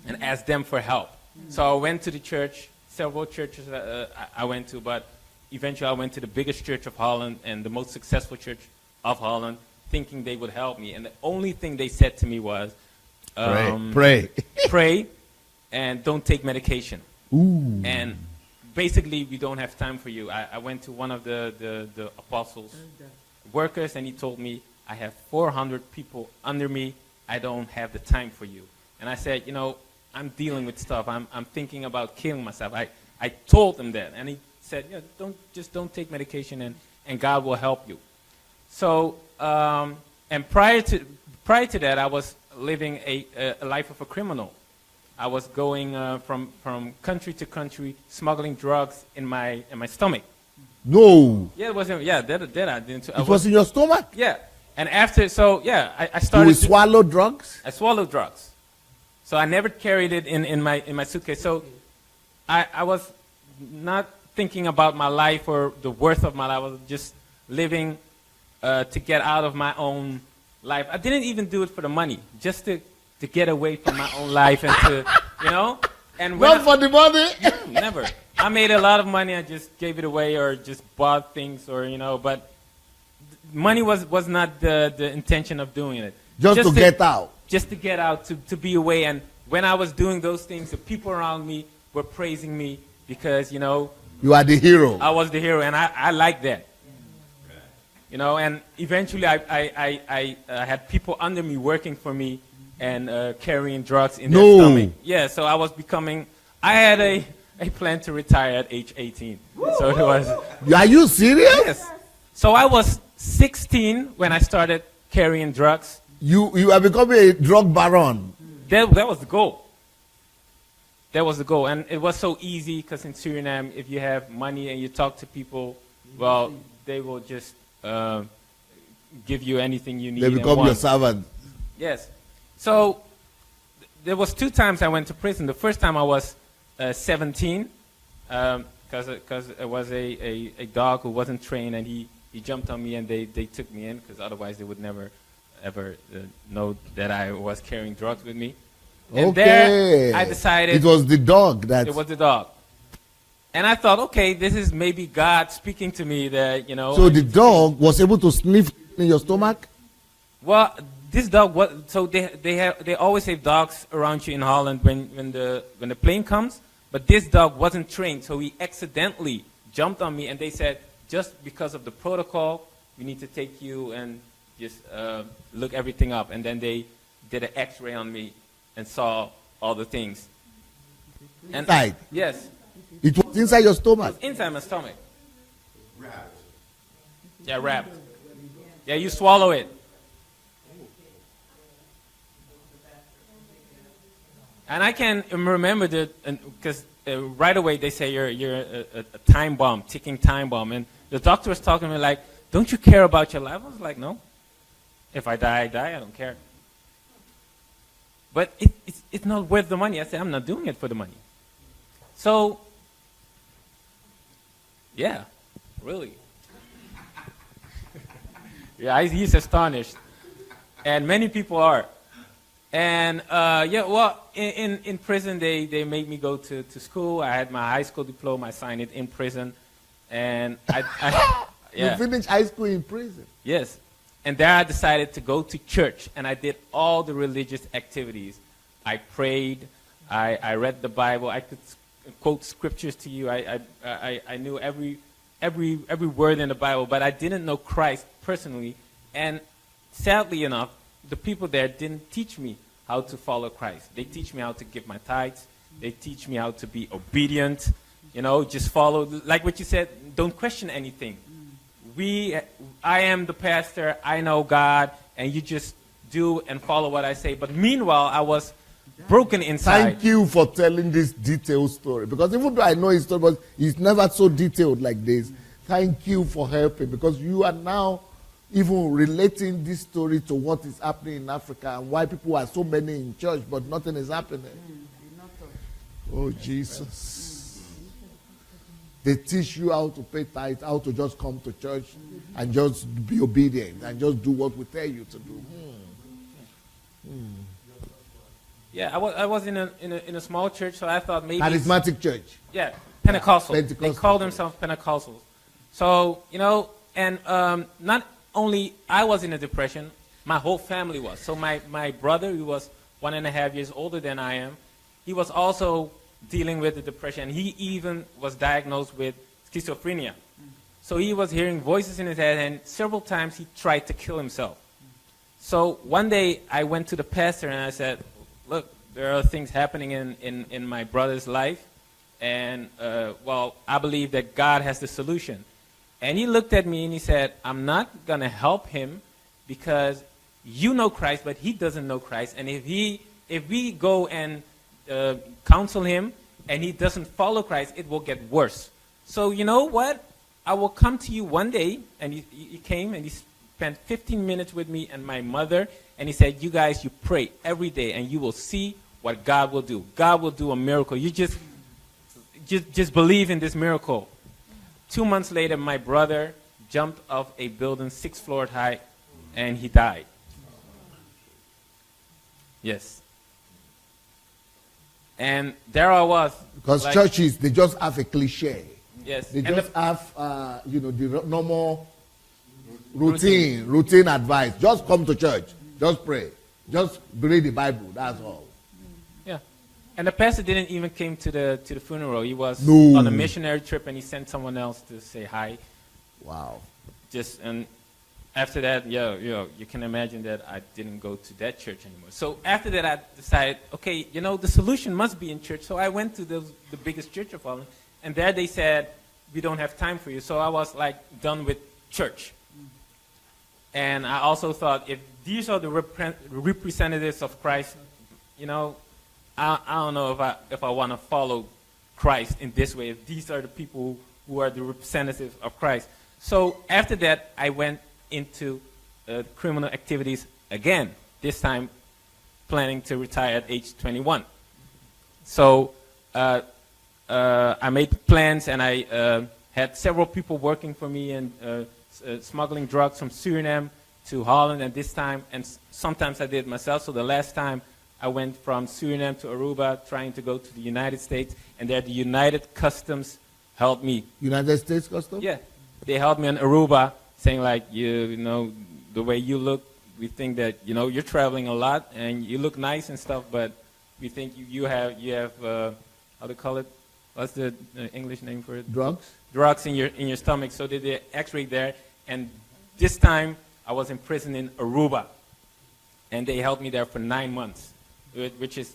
and ask them for help. So I went to the church, several churches I went to, but eventually I went to the biggest church of Holland and the most successful church of Holland, thinking they would help me. And the only thing they said to me was, pray. Pray, and don't take medication. Ooh. And basically, we don't have time for you. I went to one of the apostles' workers, and he told me, I have 400 people under me. I don't have the time for you. And I said, I'm dealing with stuff. I'm thinking about killing myself. I told him that, and he said, don't take medication, and God will help you. So, and prior to that, I was living a life of a criminal. I was going from country to country, smuggling drugs in my stomach. No. Yeah, it wasn't. Yeah, that I didn't. It was in your stomach? Yeah, and after, I started. You swallow drugs? I swallowed drugs, so I never carried it in my suitcase. So, I was not thinking about my life or the worth of my life. I was just living to get out of my own life. I didn't even do it for the money, just to get away from my own life and to, and not for the money. Never. I made a lot of money. I just gave it away or just bought things or, but money was not the intention of doing it. Just to get out. Just to get out, to be away. And when I was doing those things, the people around me were praising me because, you are the hero. I was the hero, and I like that. And eventually I had people under me working for me and carrying drugs in their stomach. Yeah, so I had a plan to retire at age 18. So it was. Are you serious? Yes. So I was 16 when I started carrying drugs. You are becoming a drug baron. That was the goal. That was the goal. And it was so easy because in Suriname, if you have money and you talk to people, well, they will just give you anything you need. They become your servant. Yes. So there was 2 times I went to prison. The first time I was 17 because it was a dog who wasn't trained, and he jumped on me, and they took me in because otherwise they would never ever know that I was carrying drugs with me. And there I decided it was the dog that. It was the dog. And I thought, okay, this is maybe God speaking to me that, So the dog was able to sniff in your stomach? Well, this dog was, so they always have dogs around you in Holland when the plane comes, but this dog wasn't trained, so he accidentally jumped on me, and they said, just because of the protocol, we need to take you and just look everything up. And then they did an X-ray on me and saw all the things. Inside? Yes. It was inside your stomach? It was inside my stomach. Wrapped. Yeah, wrapped. Yeah, you swallow it. And I can remember that, because right away they say you're a time bomb, ticking time bomb. And the doctor was talking to me like, don't you care about your life? I was like, no. If I die, I die. I don't care. But it's not worth the money. I said, I'm not doing it for the money. So, yeah, really. Yeah, he's astonished. And many people are. And, yeah, well, in prison, they made me go to school. I had my high school diploma. I signed it in prison. And yeah. You finished high school in prison? Yes. And there I decided to go to church. And I did all the religious activities. I prayed. I read the Bible. I could quote scriptures to you. I knew every word in the Bible. But I didn't know Christ personally. And sadly enough, the people there didn't teach me how to follow Christ. They teach me how to give my tithes. They teach me how to be obedient. You know, just follow, like what you said, don't question anything. I am the pastor, I know God, and you just do and follow what I say. But meanwhile, I was broken inside. Thank you for telling this detailed story. Because even though I know his story, but it's never so detailed like this. Thank you for helping, because you are now even relating this story to what is happening in Africa and why people are so many in church, but nothing is happening. Oh, Jesus. They teach you how to pay tithes, how to just come to church and just be obedient and just do what we tell you to do. Yeah, I was in a small church, so I thought maybe... Charismatic church. Yeah, Pentecostal. Pentecostal. They call themselves Pentecostals. So, you know, and not only I was in a depression, my whole family was. So my brother, who was 1.5 years older than I am, he was also dealing with the depression. He even was diagnosed with schizophrenia. So he was hearing voices in his head, and several times he tried to kill himself. So one day I went to the pastor and I said, look, there are things happening in my brother's life, and well, I believe that God has the solution. And he looked at me and he said, I'm not going to help him because you know Christ, but he doesn't know Christ. And if we go and counsel him and he doesn't follow Christ, it will get worse. So you know what? I will come to you one day. And he came and he spent 15 minutes with me and my mother. And he said, you guys, you pray every day and you will see what God will do. God will do a miracle. You just believe in this miracle. 2 months later, my brother jumped off a building 6 floors high, and he died. Yes. And there I was. Because like, churches, they just have a cliche. Yes. They just have, the normal routine advice. Just come to church. Just pray. Just read the Bible. That's all. Yeah. And the pastor didn't even came to the funeral. He was No. on a missionary trip, and he sent someone else to say hi. Wow. And after that, you can imagine that I didn't go to that church anymore. So after that, I decided, okay, you know, the solution must be in church. So I went to the biggest church of all, and there they said, we don't have time for you. So I was like done with church. And I also thought, if these are the representatives of Christ, you know, I don't know if I want to follow Christ in this way, if these are the people who are the representatives of Christ. So after that, I went into criminal activities again, this time planning to retire at age 21. So I made plans, and I had several people working for me and smuggling drugs from Suriname to Holland at this time, and sometimes I did it myself. So the last time I went from Suriname to Aruba trying to go to the United States, and there the United Customs helped me. United States Customs? Yeah. They helped me in Aruba, saying like, you know, the way you look, we think that, you know, you're traveling a lot and you look nice and stuff, but we think you have how to call it? What's the English name for it? Drugs? Drugs in your stomach. So they did an X-ray there, and this time I was in prison in Aruba, and they held me there for 9 months, which is,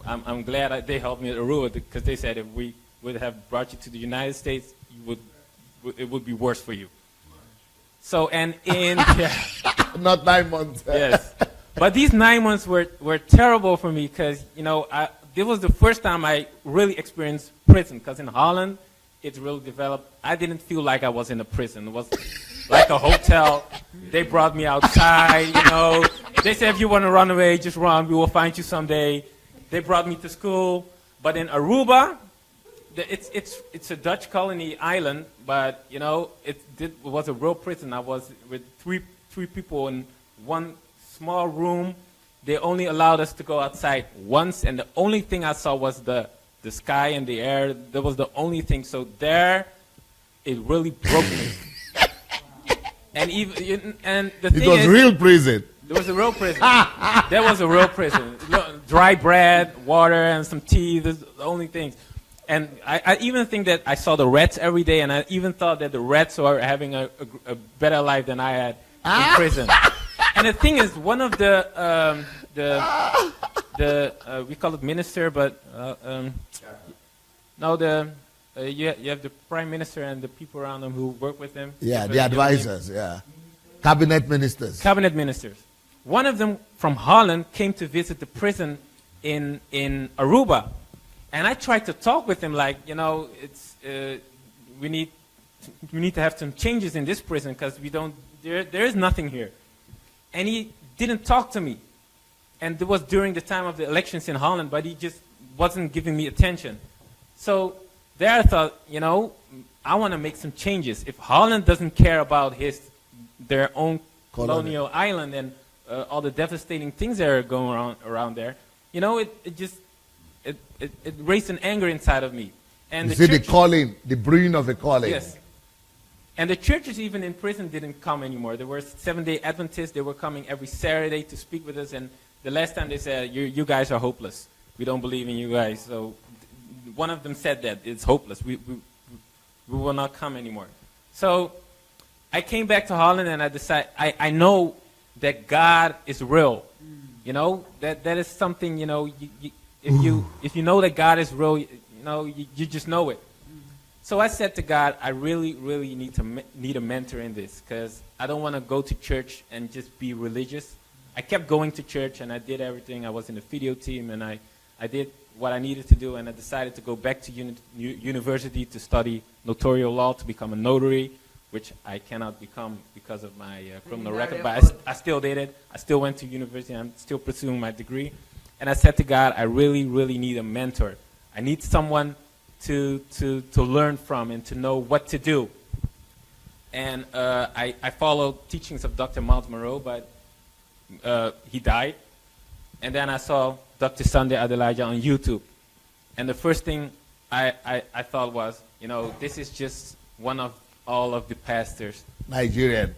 I'm glad they helped me at Aruba, because they said if we would have brought you to the United States, it would be worse for you. So, and in... Not 9 months. Yes. But these 9 months were terrible for me because, this was the first time I really experienced prison. Because in Holland, it's really developed. I didn't feel like I was in a prison. It was like a hotel. They brought me outside, They said, if you want to run away, just run. We will find you someday. They brought me to school. But in Aruba, it's a Dutch colony island, but, it was a real prison. I was with three people in one small room. They only allowed us to go outside once, and the only thing I saw was the sky and the air. That was the only thing. So there, it really broke me. And the thing It was real prison. There was a real prison. There was a real prison. Dry bread, water, and some tea. Those the only things. And I even think that I saw the rats every day, and I even thought that the rats were having a better life than I had in prison. And the thing is, one of we call it minister, but you have the prime minister and the people around him who work with him. Yeah, the advisors, yeah. Cabinet ministers. Cabinet ministers. One of them from Holland came to visit the prison in Aruba. And I tried to talk with him like, we need to have some changes in this prison because there is nothing here. And he didn't talk to me. And it was during the time of the elections in Holland, but he just wasn't giving me attention. So there I thought, I want to make some changes. If Holland doesn't care about their own colonial island and all the devastating things that are going around there, it raised an anger inside of me. And the calling, the brewing of a calling. Yes. And the churches even in prison didn't come anymore. There were Seventh-day Adventists. They were coming every Saturday to speak with us. And the last time they said, you guys are hopeless. We don't believe in you guys. So one of them said that. It's hopeless. We will not come anymore. So I came back to Holland and I decided, I know that God is real. That is something, if you know that God is real, you just know it. So I said to God, I really, really need a mentor in this because I don't want to go to church and just be religious. I kept going to church and I did everything. I was in the video team and I did what I needed to do, and I decided to go back to university to study notarial law to become a notary, which I cannot become because of my criminal record, but I still did it. I still went to university. I'm still pursuing my degree. And I said to God, I really, really need a mentor. I need someone to learn from and to know what to do. And I followed teachings of Dr. Miles Monroe, but he died. And then I saw Dr. Sunday Adelaja on YouTube. And the first thing I thought was, this is just one of all of the pastors. Nigerian.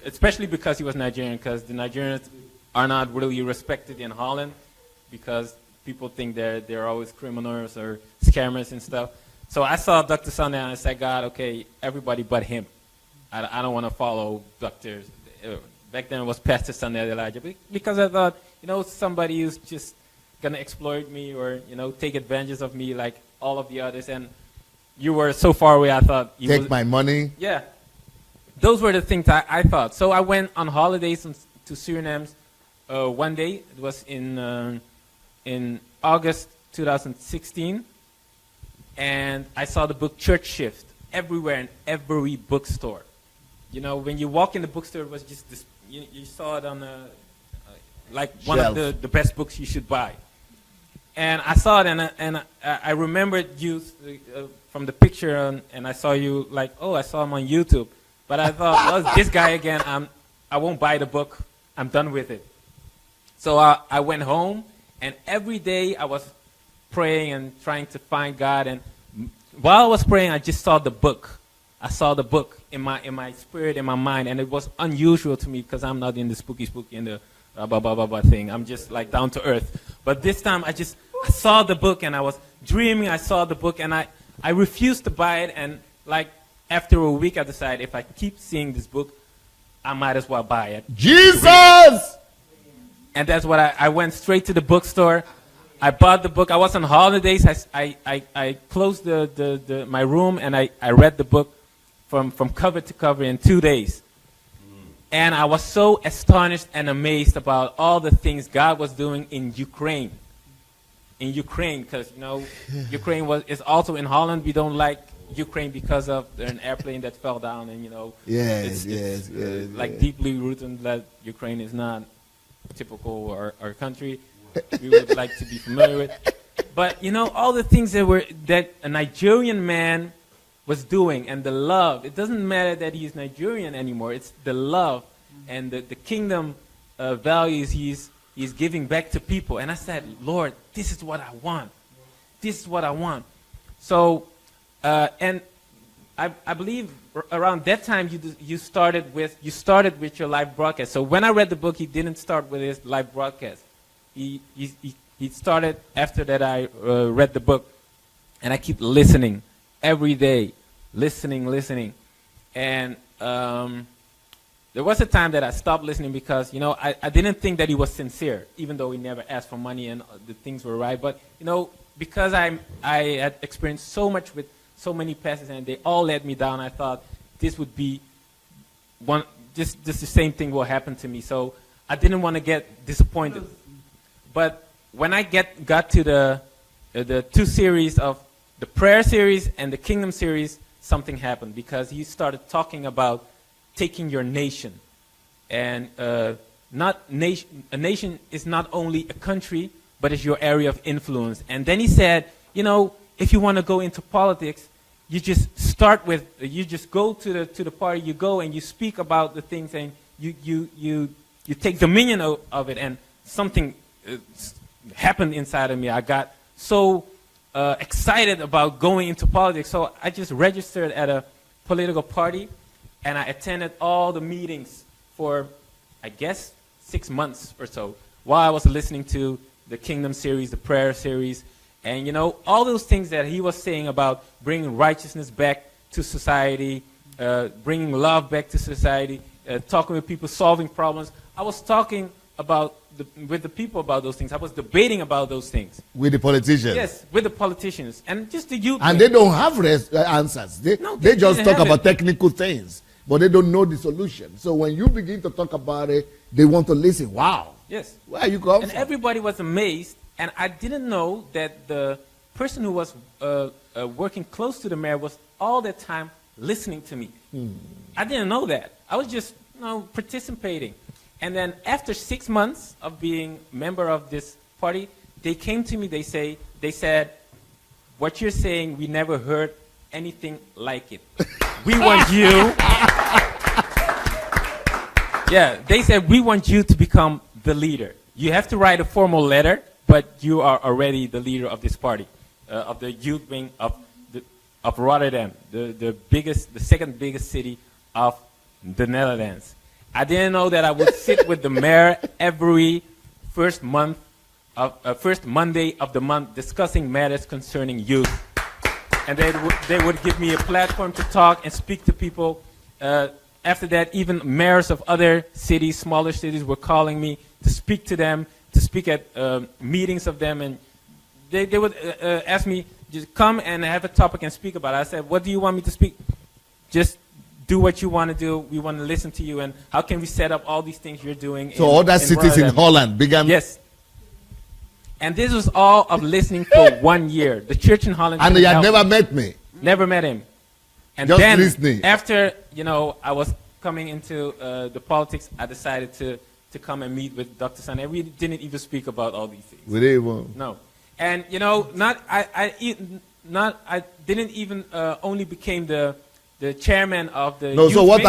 Especially because he was Nigerian, because the Nigerians are not really respected in Holland because people think they're always criminals or scammers and stuff. So I saw Dr. Sunday and I said, God, okay, everybody but him. I don't want to follow Dr. Back then it was Pastor Sunday Elijah because I thought, somebody who's just going to exploit me or, take advantage of me like all of the others. And you were so far away, I thought. Take my money. Yeah. Those were the things I thought. So I went on holidays to Suriname one day. It was in August 2016. And I saw the book Church Shift everywhere in every bookstore. When you walk in the bookstore, it was just this, you saw it on like one shelf. of the best books you should buy. And I saw it, and I remembered you from the picture, and I saw you like, oh, I saw him on YouTube. But I thought, well, this guy again, I won't buy the book. I'm done with it. So I went home, and every day I was praying and trying to find God. And while I was praying, I just saw the book. I saw the book in my spirit, in my mind, and it was unusual to me because I'm not in the spooky in the blah, blah, blah, blah thing. I'm just like down to earth. But this time I saw the book and I was dreaming. I saw the book and I refused to buy it. And like after a week I decided if I keep seeing this book, I might as well buy it. Jesus! And that's what I went straight to the bookstore. I bought the book. I was on holidays. I closed my room and I read the book from cover to cover in 2 days. And I was so astonished and amazed about all the things God was doing in Ukraine. In Ukraine, because, you know, Ukraine is also in Holland. We don't like Ukraine because of an airplane that fell down, and, you know, Yes, like deeply rooted that Ukraine is not typical our country. We would like to be familiar with. But, you know, all the things that a Nigerian man was doing, and the love. It doesn't matter that he's Nigerian anymore. It's the love and the kingdom values he's giving back to people. And I said, Lord, this is what I want. This is what I want. So, and I believe around that time you started with your live broadcast. So when I read the book, he didn't start with his live broadcast. He started after that. I read the book, and I keep listening every day, listening, and there was a time that I stopped listening because, you know, I didn't think that he was sincere, even though he never asked for money and the things were right. But, you know, because I had experienced so much with so many pastors and they all let me down, I thought this would be just the same thing will happen to me. So I didn't want to get disappointed. But when I got to the two series of the prayer series and the kingdom series, something happened because he started talking about taking your nation. And a nation is not only a country, but it's your area of influence. And then he said, you know, if you want to go into politics, you just you just go to the party, you go and you speak about the things, and you take dominion of it. And something happened inside of me. I got so excited about going into politics, so I just registered at a political party, and I attended all the meetings for, I guess, 6 months or so, while I was listening to the Kingdom series, the prayer series, and, you know, all those things that he was saying about bringing righteousness back to society, bringing love back to society, talking with people, solving problems. I was talking with the people about those things. I was debating about those things. With the politicians? Yes, with the politicians. And just the youth. And they don't have answers. They just talk about technical things, but they don't know the solution. So when you begin to talk about it, they want to listen. Wow. Yes. Where are you coming And from? everybody was amazed. And I didn't know that the person who was working close to the mayor was all the time listening to me. I didn't know that. I was just, you know, participating. And then after 6 months of being a member of this party, they came to me, they said, what you're saying, we never heard anything like it. We want you. Yeah, they said, we want you to become the leader. You have to write a formal letter, but you are already the leader of this party, of the youth wing of Rotterdam, the second biggest city of the Netherlands. I didn't know that I would sit with the mayor every first Monday of the month discussing matters concerning youth. And they would give me a platform to talk and speak to people. After that, even mayors of other cities, smaller cities, were calling me to speak to them, to speak at meetings of them. And they would ask me, just come and have a topic and speak about it. I said, what do you want me to speak? Just do what you want to do. We want to listen to you. And how can we set up all these things you're doing? So other cities in Holland began. Yes. And this was all of listening for 1 year. The church in Holland. And you had never met me. Never met him. And just then listening. After, you know, I was coming into the politics, I decided to come and meet with Dr. San. And we didn't even speak about all these things. We didn't even. No. And, you know, I didn't even only became the chairman of the No, so youth what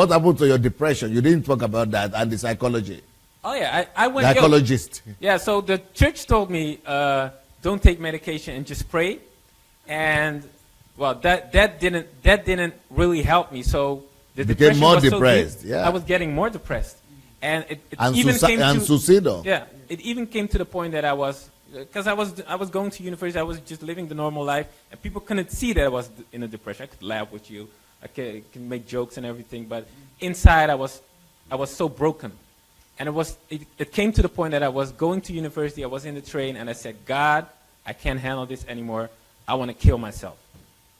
happened to your depression? You didn't talk about that, and the psychology. Oh yeah, I went. Psychologist. Yeah, so the church told me don't take medication and just pray, and well, that didn't really help me. So the became depression more was depressed. So deep, Yeah, I was getting more depressed, and it and even came to suicidal. Yeah, it even came to the point that I was. Because I was going to university, I was just living the normal life, and people couldn't see that I was in a depression. I could laugh with you, I can make jokes and everything, but inside I was so broken, and it came to the point that I was going to university. I was in the train, and I said, God, I can't handle this anymore. I want to kill myself.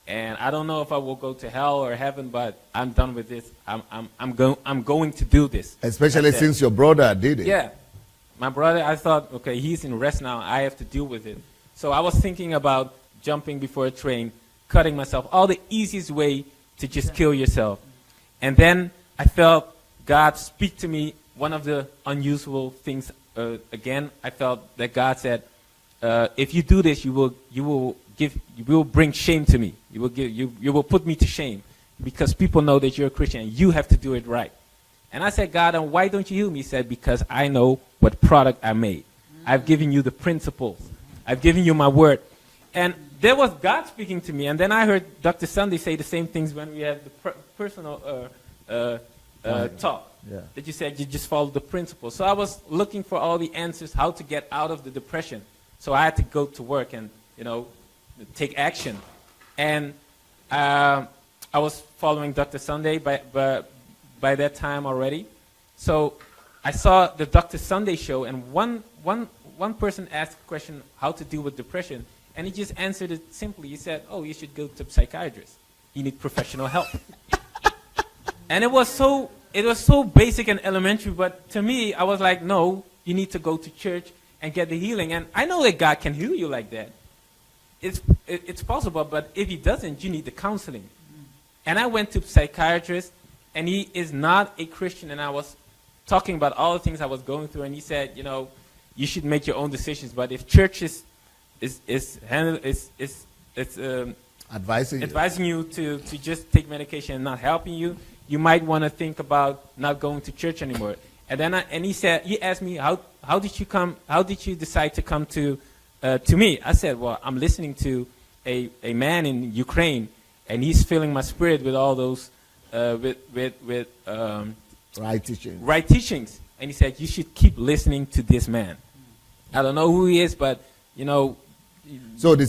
And I don't know if I will go to hell or heaven, but I'm done with this. I'm going to do this. Especially I said, since your brother did it. yeah. My brother, I thought, okay, he's in rest now. I have to deal with it. So I was thinking about jumping before a train, cutting myself, all the easiest way to just kill yourself. And then I felt God speak to me. One of the unusual things, again, I felt that God said, if you do this, you will bring shame to me. You will put me to shame because people know that you're a Christian and you have to do it right. And I said, God, and why don't you heal me? He said, because I know what product I made. I've given you the principles. I've given you my word. And there was God speaking to me. And then I heard Dr. Sunday say the same things when we had the personal talk. Yeah. That you said you just follow the principles. So I was looking for all the answers, how to get out of the depression. So I had to go to work and, take action. And I was following Dr. Sunday by that time already. So I saw the Dr. Sunday show, and one person asked a question, how to deal with depression, and he just answered it simply. He said, oh, you should go to a psychiatrist. You need professional help. And it was so basic and elementary, but to me, I was like, no, you need to go to church and get the healing. And I know that God can heal you like that. It's possible, but if he doesn't, you need the counseling. And I went to a psychiatrist, and he is not a Christian, and I was talking about all the things I was going through, and he said, you should make your own decisions, but if church is advising you to just take medication and not helping you, you might want to think about not going to church anymore. And then he asked me, how did you decide to come to me? I said, well, I'm listening to a man in Ukraine, and he's filling my spirit with all those Right teachings. Right teachings. And he said, you should keep listening to this man. I don't know who he is, but So the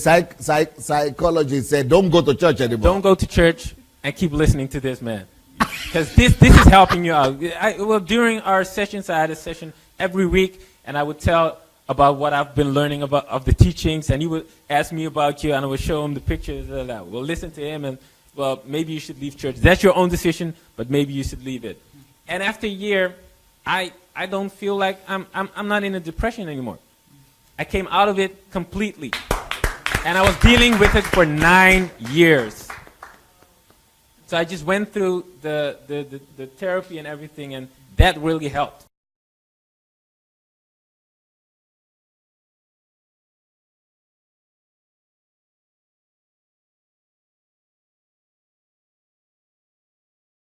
psychologist said, don't go to church anymore. Don't go to church and keep listening to this man. Because this is helping you out. During our sessions, I had a session every week, and I would tell about what I've been learning of the teachings, and he would ask me about you, and I would show him the pictures. We'll listen to him, and, well, maybe you should leave church. That's your own decision, but maybe you should leave it. And after a year, I don't feel like I'm not in a depression anymore. I came out of it completely. And I was dealing with it for 9 years. So I just went through the therapy and everything, and that really helped.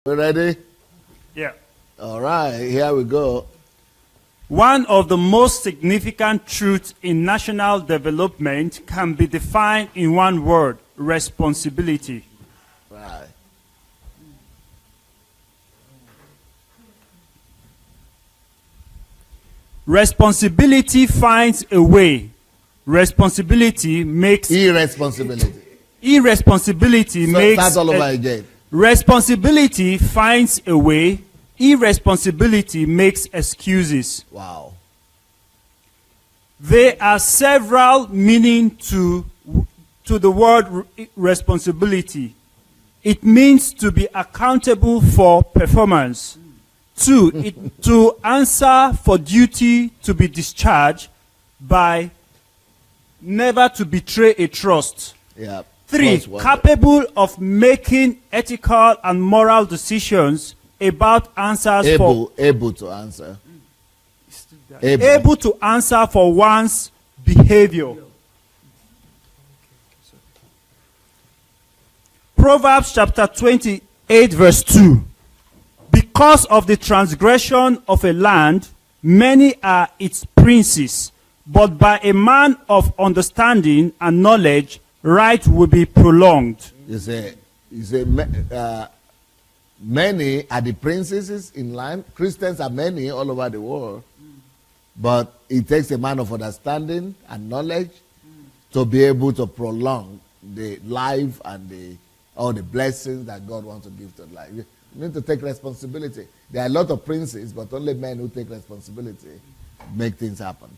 You ready? Yeah. All right, here we go. One of the most significant truths in national development can be defined in one word: responsibility. Right. Responsibility finds a way. Responsibility makes Irresponsibility. irresponsibility So makes start all over again. responsibility finds a way. Irresponsibility makes excuses. Wow. There are several meanings to the word responsibility. It means to be accountable for performance. 2, to answer for duty to be discharged by, never to betray a trust. Yeah. 3, capable of making ethical and moral decisions about answers able to answer. able to answer for one's behavior. Proverbs chapter 28 verse 2. Because of the transgression of a land, many are its princes, but by a man of understanding and knowledge, right will be prolonged. You say many are the princesses in land. Christians are many all over the world. But it takes a man of understanding and knowledge to be able to prolong the life and all the blessings that God wants to give to life. You need to take responsibility. There are a lot of princes, but only men who take responsibility make things happen.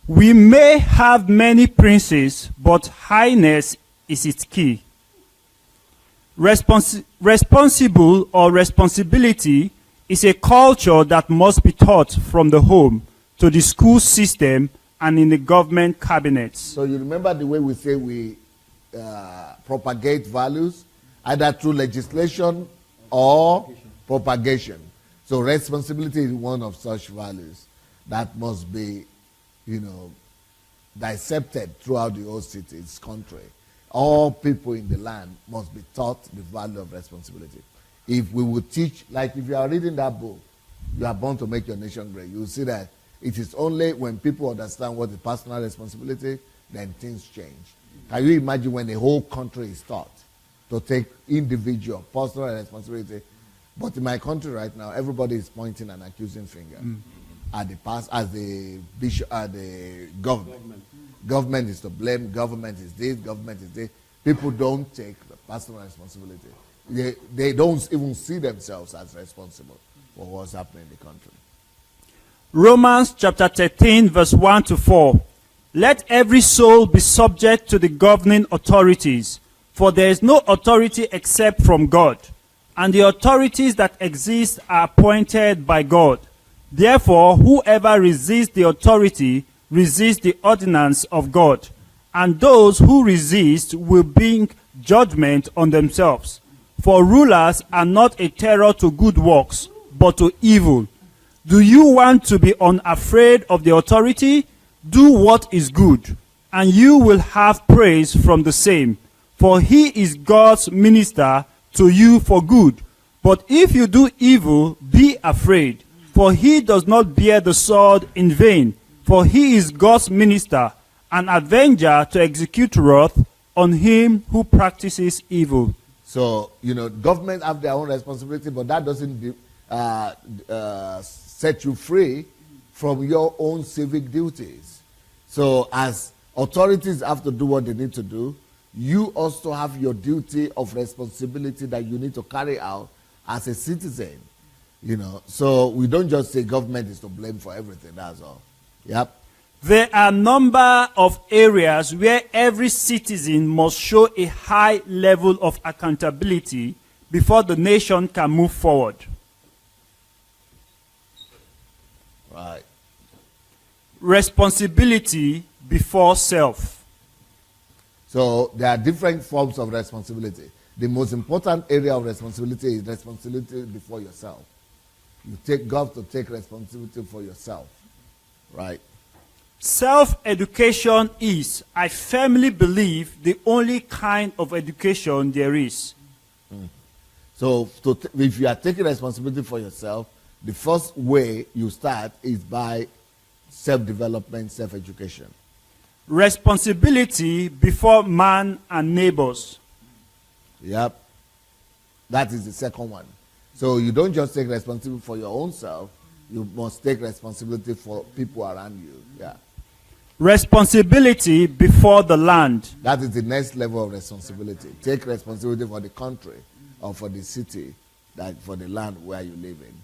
We may have many princes, but highness is its key. Responsible or responsibility is a culture that must be taught from the home to the school system and in the government cabinets. So you remember the way we say we propagate values, either through legislation or propagation. So responsibility is one of such values that must be, dissected throughout the whole city, its country. All people in the land must be taught the value of responsibility. If we would teach, like if you are reading that book, You Are Born to Make Your Nation Great, you will see that it is only when people understand what is personal responsibility, then things change. Can you imagine when the whole country is taught to take individual, personal responsibility? But in my country right now, everybody is pointing an accusing finger at the past, as the bishop, at the government. Government is to blame. Government is this. Government is this. People don't take the personal responsibility. They don't even see themselves as responsible for what's happening in the country. Romans chapter 13, verse 1 to 4. Let every soul be subject to the governing authorities, for there is no authority except from God, and the authorities that exist are appointed by God. Therefore, whoever resists the authority resists the ordinance of God, and those who resist will bring judgment on themselves. For rulers are not a terror to good works, but to evil. Do you want to be unafraid of the authority? Do what is good, and you will have praise from the same. For he is God's minister to you for good. But if you do evil, be afraid, for he does not bear the sword in vain. For he is God's minister, an avenger to execute wrath on him who practices evil. So, government have their own responsibility, but that doesn't set you free from your own civic duties. So, as authorities have to do what they need to do, you also have your duty of responsibility that you need to carry out as a citizen. So we don't just say government is to blame for everything, that's all. Yep. There are a number of areas where every citizen must show a high level of accountability before the nation can move forward. Right. Responsibility before self. So there are different forms of responsibility. The most important area of responsibility is responsibility before yourself. You got to take responsibility for yourself. Right. Self-education is, I firmly believe, the only kind of education there is. So if you are taking responsibility for yourself, the first way you start is by self-development, self-education. Responsibility before man and neighbors. Yep. That is the second one. So you don't just take responsibility for your own self, you must take responsibility for people around you. Yeah. Responsibility before the land. That is the next level of responsibility. Take responsibility for the country or for the city, for the land where you live in.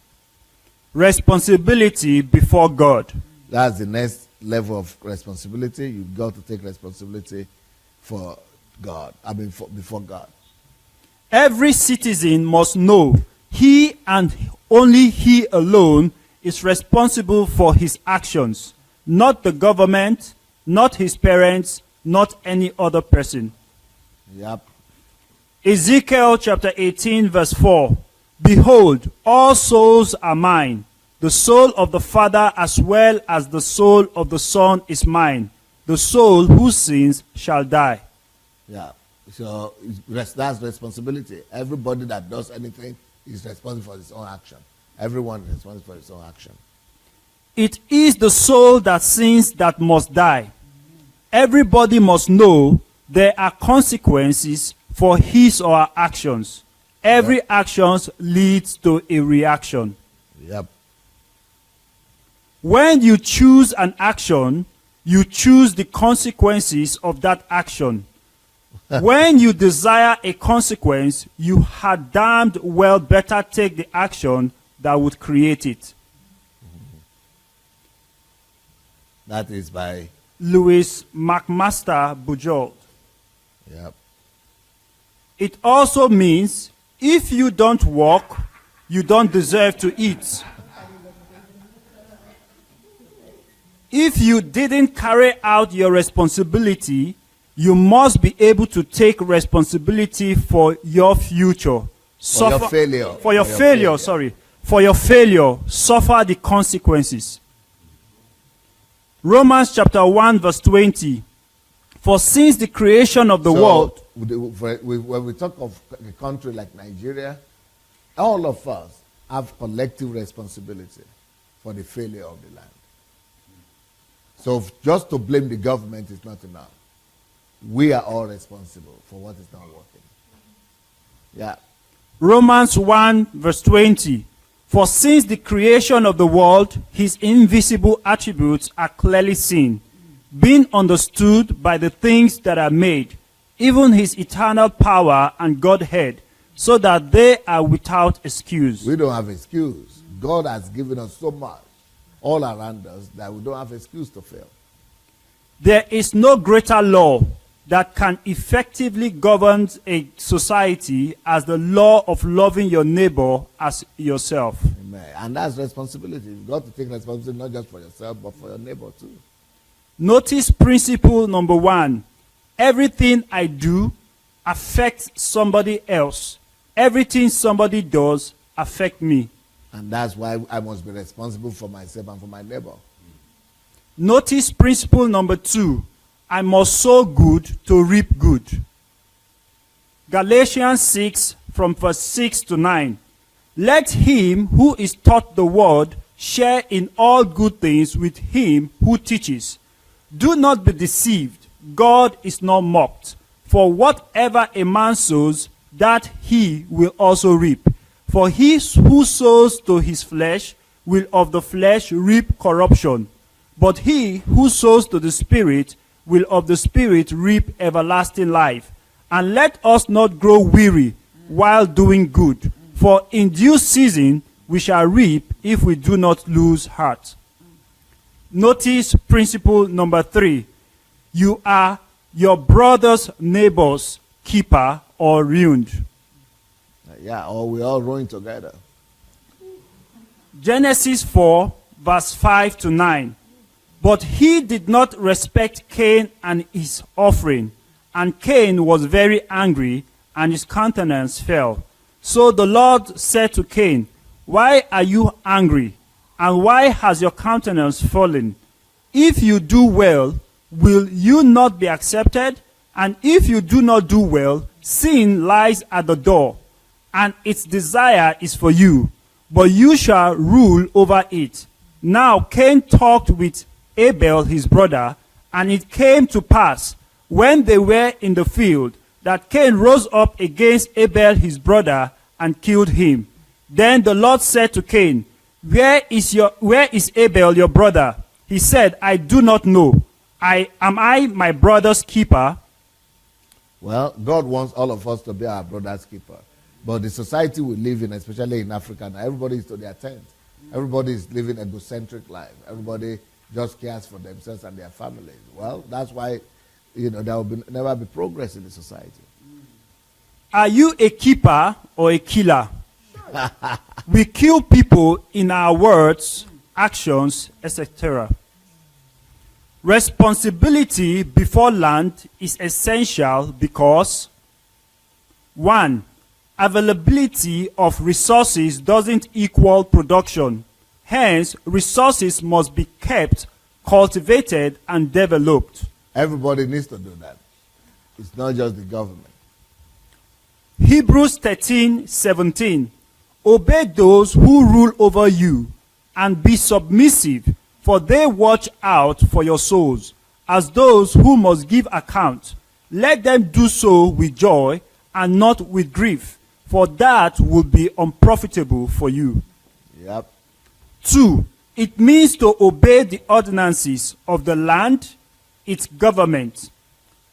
Responsibility before God. That's the next level of responsibility. You've got to take responsibility for God. Before God. Every citizen must know he and only he alone is responsible for his actions, not the government, not his parents, not any other person. Yep. Ezekiel chapter 18 verse 4. Behold, all souls are mine. The soul of the Father as well as the soul of the Son is mine. The soul who sins shall die. Yeah. So that's responsibility. Everybody that does anything is responsible for his own action. Everyone is responsible for his own action. It is the soul that sins that must die. Everybody must know there are consequences for his or her actions. Every action leads to a reaction. Yep. When you choose an action, you choose the consequences of that action. When you desire a consequence, you had damned well better take the action that would create it. That is by Louis McMaster Bujold. Yep. it also means if you don't work, you don't deserve to eat. If you didn't carry out your responsibility, you must be able to take responsibility for your future. For your failure. For your failure, sorry. For your failure, suffer the consequences. Romans chapter 1 verse 20. For since the creation of the world... When we talk of a country like Nigeria, all of us have collective responsibility for the failure of the land. So just to blame the government is not enough. We are all responsible for what is not working. Yeah. Romans 1 verse 20. For since the creation of the world, his invisible attributes are clearly seen, being understood by the things that are made, even his eternal power and Godhead, so that they are without excuse. We don't have excuse. God has given us so much all around us that we don't have excuse to fail. There is no greater law that can effectively govern a society as the law of loving your neighbor as yourself. Amen. And that's responsibility. You've got to take responsibility not just for yourself, but for your neighbor too. Notice principle number 1. Everything I do affects somebody else. Everything somebody does affects me. And that's why I must be responsible for myself and for my neighbor. Notice principle number 2. I must sow good to reap good. Galatians 6 from verse 6 to 9. Let him who is taught the word share in all good things with him who teaches. Do not be deceived. God is not mocked. For whatever a man sows, that he will also reap. For he who sows to his flesh will of the flesh reap corruption. But he who sows to the Spirit will of the Spirit reap everlasting life. And let us not grow weary while doing good. For in due season we shall reap if we do not lose heart. Notice principle number 3. You are your brother's neighbor's keeper or ruined. Yeah, or we're all rowing together. Genesis 4 verse 5 to 9. But he did not respect Cain and his offering. And Cain was very angry, and his countenance fell. So the Lord said to Cain, why are you angry? And why has your countenance fallen? If you do well, will you not be accepted? And if you do not do well, sin lies at the door, and its desire is for you, but you shall rule over it. Now Cain talked with Abel his brother, and it came to pass, when they were in the field, that Cain rose up against Abel his brother and killed him. Then the Lord said to Cain, where is Abel your brother? He said, I do not know. Am I my brother's keeper? Well, God wants all of us to be our brother's keeper. But the society we live in, especially in Africa, now everybody is to their tent. Everybody is living an egocentric life. Everybody just cares for themselves and their families. Well, that's why, there will never be progress in the society. Are you a keeper or a killer? We kill people in our words, actions, etc. Responsibility before land is essential because 1. Availability of resources doesn't equal production. Hence, resources must be kept, cultivated, and developed. Everybody needs to do that. It's not just the government. Hebrews 13:17. Obey those who rule over you, and be submissive, for they watch out for your souls, as those who must give account. Let them do so with joy, and not with grief, for that would be unprofitable for you. Yep. 2. It means to obey the ordinances of the land, its government.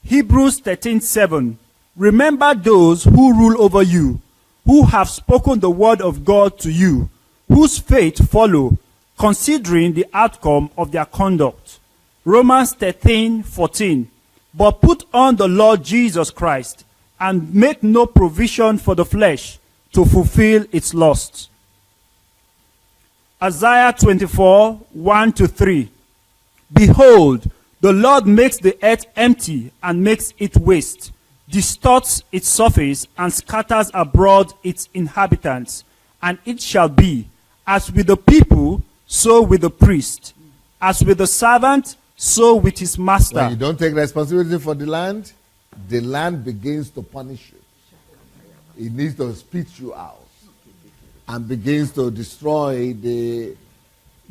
Hebrews 13:7. Remember those who rule over you, who have spoken the word of God to you, whose faith follow, considering the outcome of their conduct. Romans 13:14. But put on the Lord Jesus Christ, and make no provision for the flesh to fulfill its lusts. Isaiah 24, 1-3. Behold, the Lord makes the earth empty and makes it waste, distorts its surface and scatters abroad its inhabitants. And it shall be, as with the people, so with the priest, as with the servant, so with his master. When you don't take responsibility for the land begins to punish you. It needs to spit you out and begins to destroy the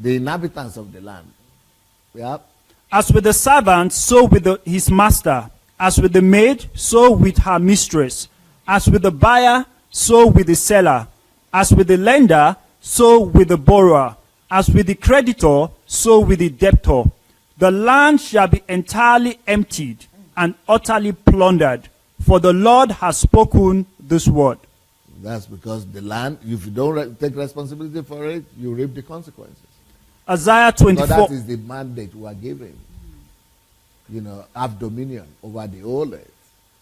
inhabitants of the land. Yeah. As with the servant, so with his master. As with the maid, so with her mistress. As with the buyer, so with the seller. As with the lender, so with the borrower. As with the creditor, so with the debtor. The land shall be entirely emptied and utterly plundered, for the Lord has spoken this word. That's because the land, if you don't take responsibility for it, you reap the consequences. Isaiah 24. So that is the mandate we are given. You know, have dominion over the whole earth.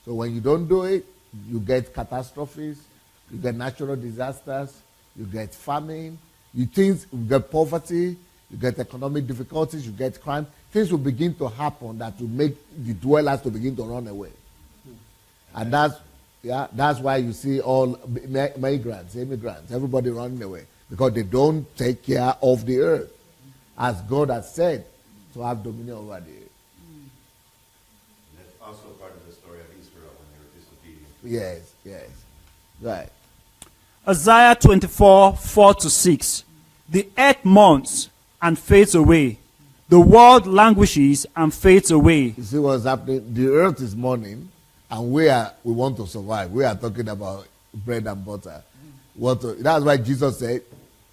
So when you don't do it, you get catastrophes, you get natural disasters, you get famine, you get poverty, you get economic difficulties, you get crime. Things will begin to happen that will make the dwellers to begin to run away. And that's why you see all migrants, immigrants, everybody running away, because they don't take care of the earth, as God has said, to have dominion over the earth. And that's also part of the story of Israel when they were disobedient. Yes, right. Isaiah 24, 4-6. The earth mourns and fades away. The world languishes and fades away. You see what's happening? The earth is mourning, and we want to survive. We are talking about bread and butter. That's why Jesus said,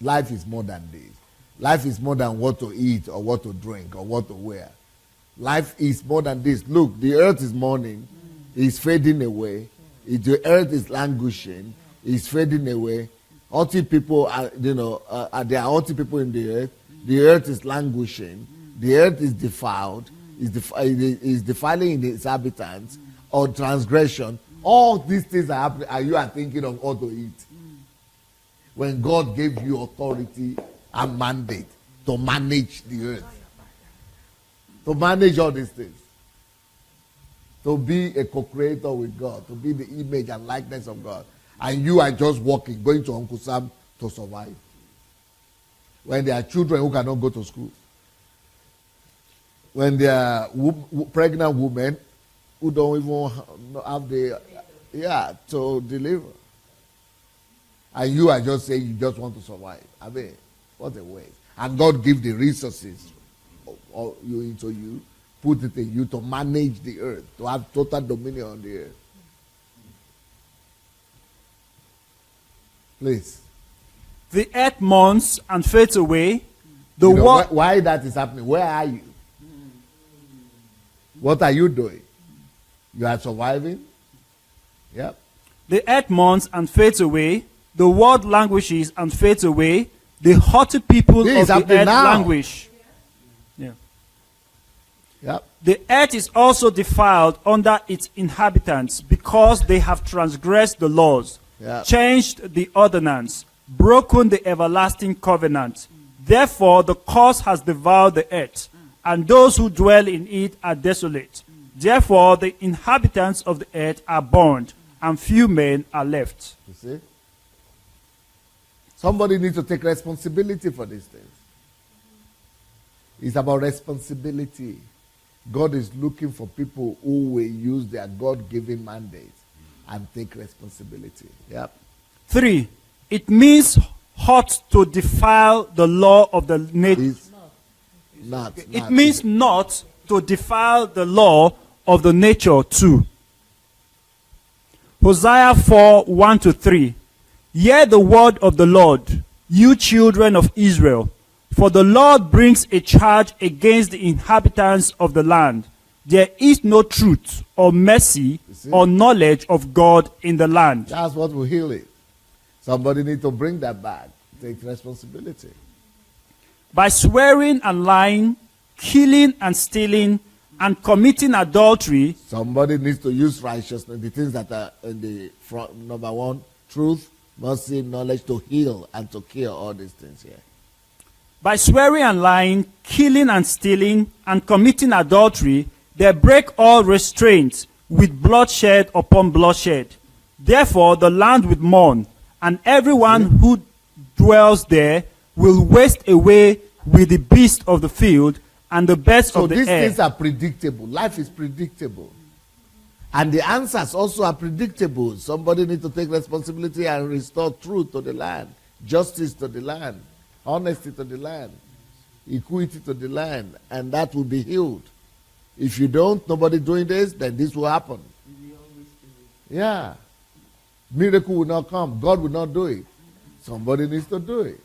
life is more than this. Life is more than what to eat or what to drink or what to wear. Life is more than this. Look, the earth is mourning. It's fading away. The earth is languishing. It's fading away. Haughty people are, there are haughty people in the earth. The earth is languishing. The earth is defiled. Is defiling its inhabitants or transgression. All these things are happening, and you are thinking of what to eat. When God gave you authority and mandate to manage the earth, to manage all these things, to be a co-creator with God, to be the image and likeness of God, and you are just walking, going to Uncle Sam to survive. When there are children who cannot go to school, when there are pregnant women who don't even have to deliver, and you are just saying you just want to survive. I mean, what a waste. And God give the resources into you, put it in you to manage the earth, to have total dominion on the earth. Please. The earth mourns and fades away. Why that is happening? Where are you? What are you doing? You are surviving? Yep. The earth mourns and fades away. The world languishes and fades away. The haughty people of the earth languish. Yeah. Yep. The earth is also defiled under its inhabitants, because they have transgressed the laws, changed the ordinance, broken the everlasting covenant. Therefore the curse has devoured the earth, and those who dwell in it are desolate. Therefore the inhabitants of the earth are burned, and few men are left. You see? Somebody needs to take responsibility for these things. It's about responsibility. God is looking for people who will use their God-given mandates and take responsibility. Yep. 3. It means hot to defile the law of the nature. It means not to defile the law of the nature too. Hosea 4, 1-3. Hear the word of the Lord, you children of Israel. For the Lord brings a charge against the inhabitants of the land. There is no truth or mercy or knowledge of God in the land. That's what will heal it. Somebody needs to bring that back. Take responsibility. By swearing and lying, killing and stealing, and committing adultery, Somebody needs to use righteousness, the things that are in the front. Number one, truth, mercy, knowledge, to heal and to cure all these things here. by swearing and lying, killing and stealing, and committing adultery, they break all restraint with bloodshed upon bloodshed. Therefore the land will mourn, and everyone who dwells there will waste away with the beasts of the field and the birds So of the these air. things are predictable. Life is predictable. And the answers also are predictable. Somebody needs to take responsibility and restore truth to the land, justice to the land, honesty to the land, equity to the land, and that will be healed. If you don't, nobody doing this, then this will happen. Yeah. Miracle will not come. God will not do it. Somebody needs to do it.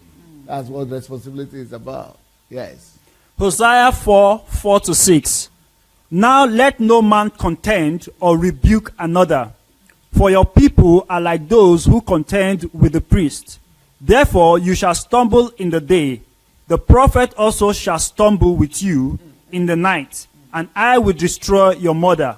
That's what responsibility is about. Yes. Hosea 4:4-6. Now let no man contend or rebuke another, for your people are like those who contend with the priest. Therefore you shall stumble in the day. The prophet also shall stumble with you in the night, and I will destroy your mother.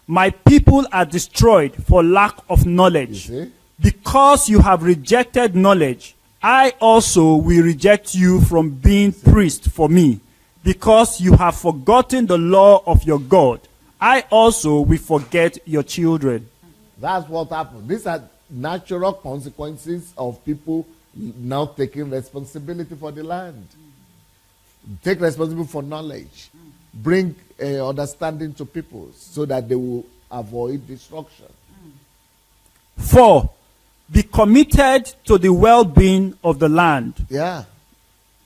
My people are destroyed for lack of knowledge. You see? Because you have rejected knowledge, I also will reject you from being priest for me. Because you have forgotten the law of your God, I also will forget your children. That's what happened. These are natural consequences of people now taking responsibility for the land. Take responsibility for knowledge. Bring understanding to people so that they will avoid destruction. 4. Be committed to the well-being of the land. Yeah.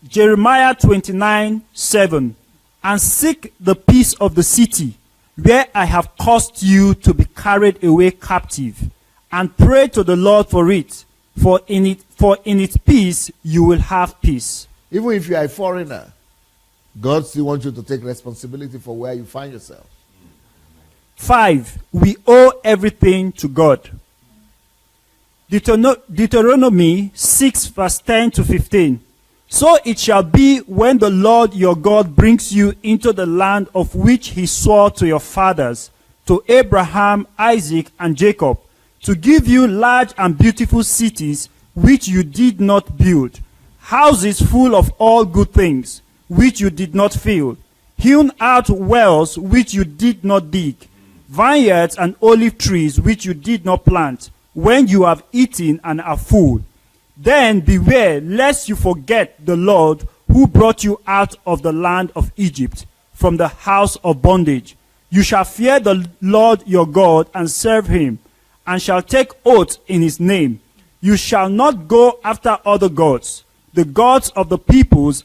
Jeremiah 29:7. And seek the peace of the city where I have caused you to be carried away captive, and pray to the Lord for it, for in its peace you will have peace. Even if you are a foreigner, God still wants you to take responsibility for where you find yourself. 5. We owe everything to God. Deuteronomy 6:10-15. So it shall be when the Lord your God brings you into the land of which he swore to your fathers, to Abraham, Isaac, and Jacob, to give you large and beautiful cities which you did not build, houses full of all good things which you did not fill, hewn out wells which you did not dig, vineyards and olive trees which you did not plant, when you have eaten and are full. Then beware lest you forget the Lord who brought you out of the land of Egypt, from the house of bondage. You shall fear the Lord your God and serve him, and shall take oath in his name. You shall not go after other gods, the gods of the peoples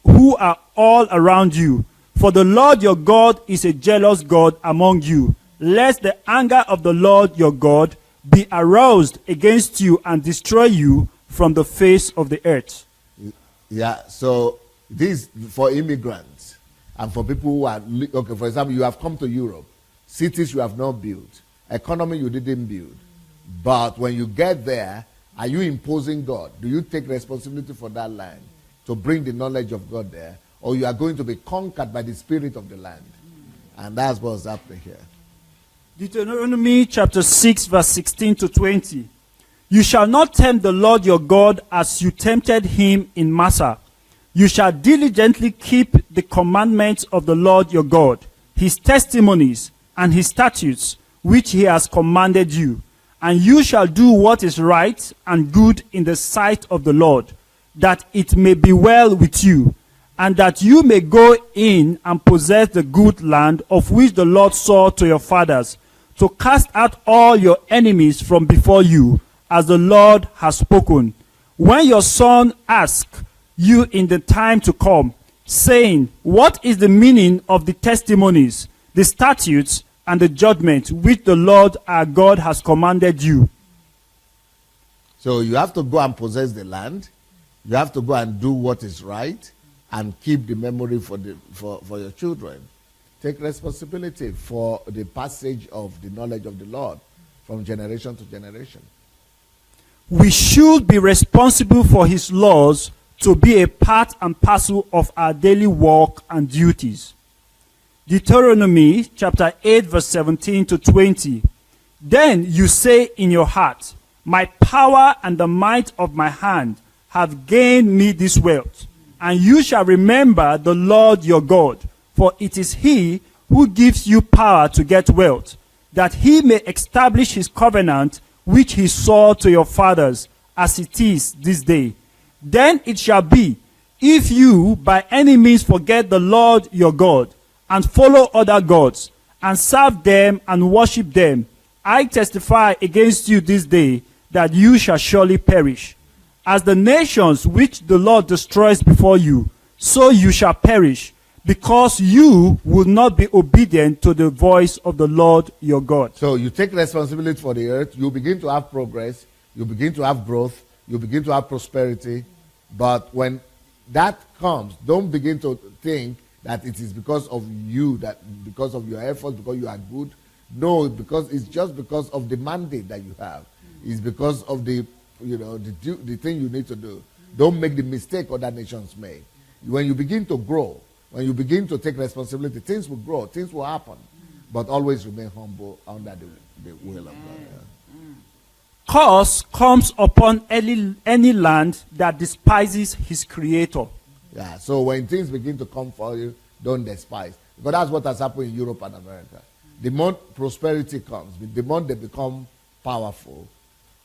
who are all around you. For the Lord your God is a jealous God among you, lest the anger of the Lord your God be aroused against you and destroy you from the face of the earth. Yeah, so this for immigrants and for people who are, okay, for example, you have come to Europe, cities you have not built, economy you didn't build. But when you get there, are you imposing God? Do you take responsibility for that land to bring the knowledge of God there? Or you are going to be conquered by the spirit of the land? And that's what's happening here. Deuteronomy chapter 6:16-20. You shall not tempt the Lord your God as you tempted him in Massah. You shall diligently keep the commandments of the Lord your God, his testimonies and his statutes, which he has commanded you. And you shall do what is right and good in the sight of the Lord, that it may be well with you, and that you may go in and possess the good land of which the Lord swore to your fathers, to cast out all your enemies from before you, as the Lord has spoken. When your son asks you in the time to come, saying, what is the meaning of the testimonies, the statutes, and the judgment which the Lord our God has commanded you? So you have to go and possess the land. You have to go and do what is right and keep the memory for your children. Take responsibility for the passage of the knowledge of the Lord from generation to generation. We should be responsible for his laws to be a part and parcel of our daily work and duties. Deuteronomy chapter 8 verse 17 to 20. Then you say in your heart, my power and the might of my hand have gained me this wealth. And you shall remember the Lord your God, for it is he who gives you power to get wealth, that he may establish his covenant which he swore to your fathers, as it is this day. Then it shall be, if you by any means forget the Lord your God, and follow other gods, and serve them and worship them, I testify against you this day that you shall surely perish. As the nations which the Lord destroys before you, so you shall perish, because you will not be obedient to the voice of the Lord your God. So you take responsibility for the earth, you begin to have progress, you begin to have growth, you begin to have prosperity. But when that comes, don't begin to think that it is because of you, that because of your efforts, because you are good. No, because it's just because of the mandate that you have. It's because of the thing you need to do. Don't make the mistake other nations make. When you begin to grow, when you begin to take responsibility, things will grow, things will happen. But always remain humble under the will of God. Yeah. Curse comes upon any land that despises his creator. Yeah, so when things begin to come for you, don't despise. Because that's what has happened in Europe and America. The more prosperity comes, the more they become powerful,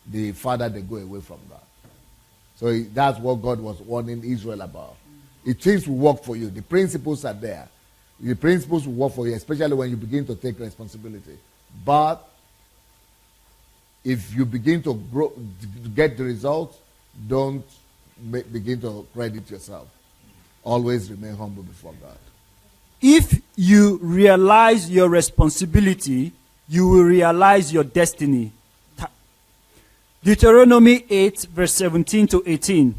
the farther they go away from God. So that's what God was warning Israel about. If things will work for you, the principles are there. The principles will work for you, especially when you begin to take responsibility. But if you begin to grow, to get the results, don't begin to credit yourself. Always remain humble before God. If you realize your responsibility, you will realize your destiny. Deuteronomy 8 verse 17 to 18.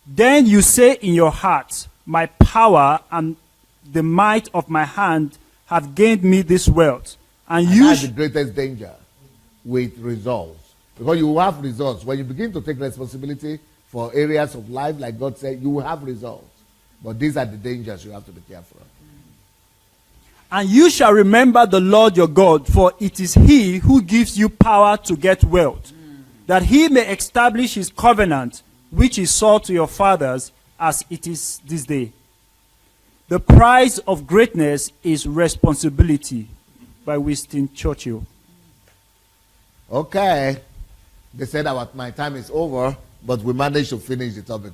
Then you say in your heart, my power and the might of my hand have gained me this wealth. And that's the greatest danger with results. Because you will have results. When you begin to take responsibility for areas of life, like God said, you will have results. But these are the dangers you have to be careful of. And you shall remember the Lord your God, for it is he who gives you power to get wealth, that he may establish his covenant, which he swore to your fathers, as it is this day. The price of greatness is responsibility, by Winston Churchill. Okay. They said my time is over, but we managed to finish the topic.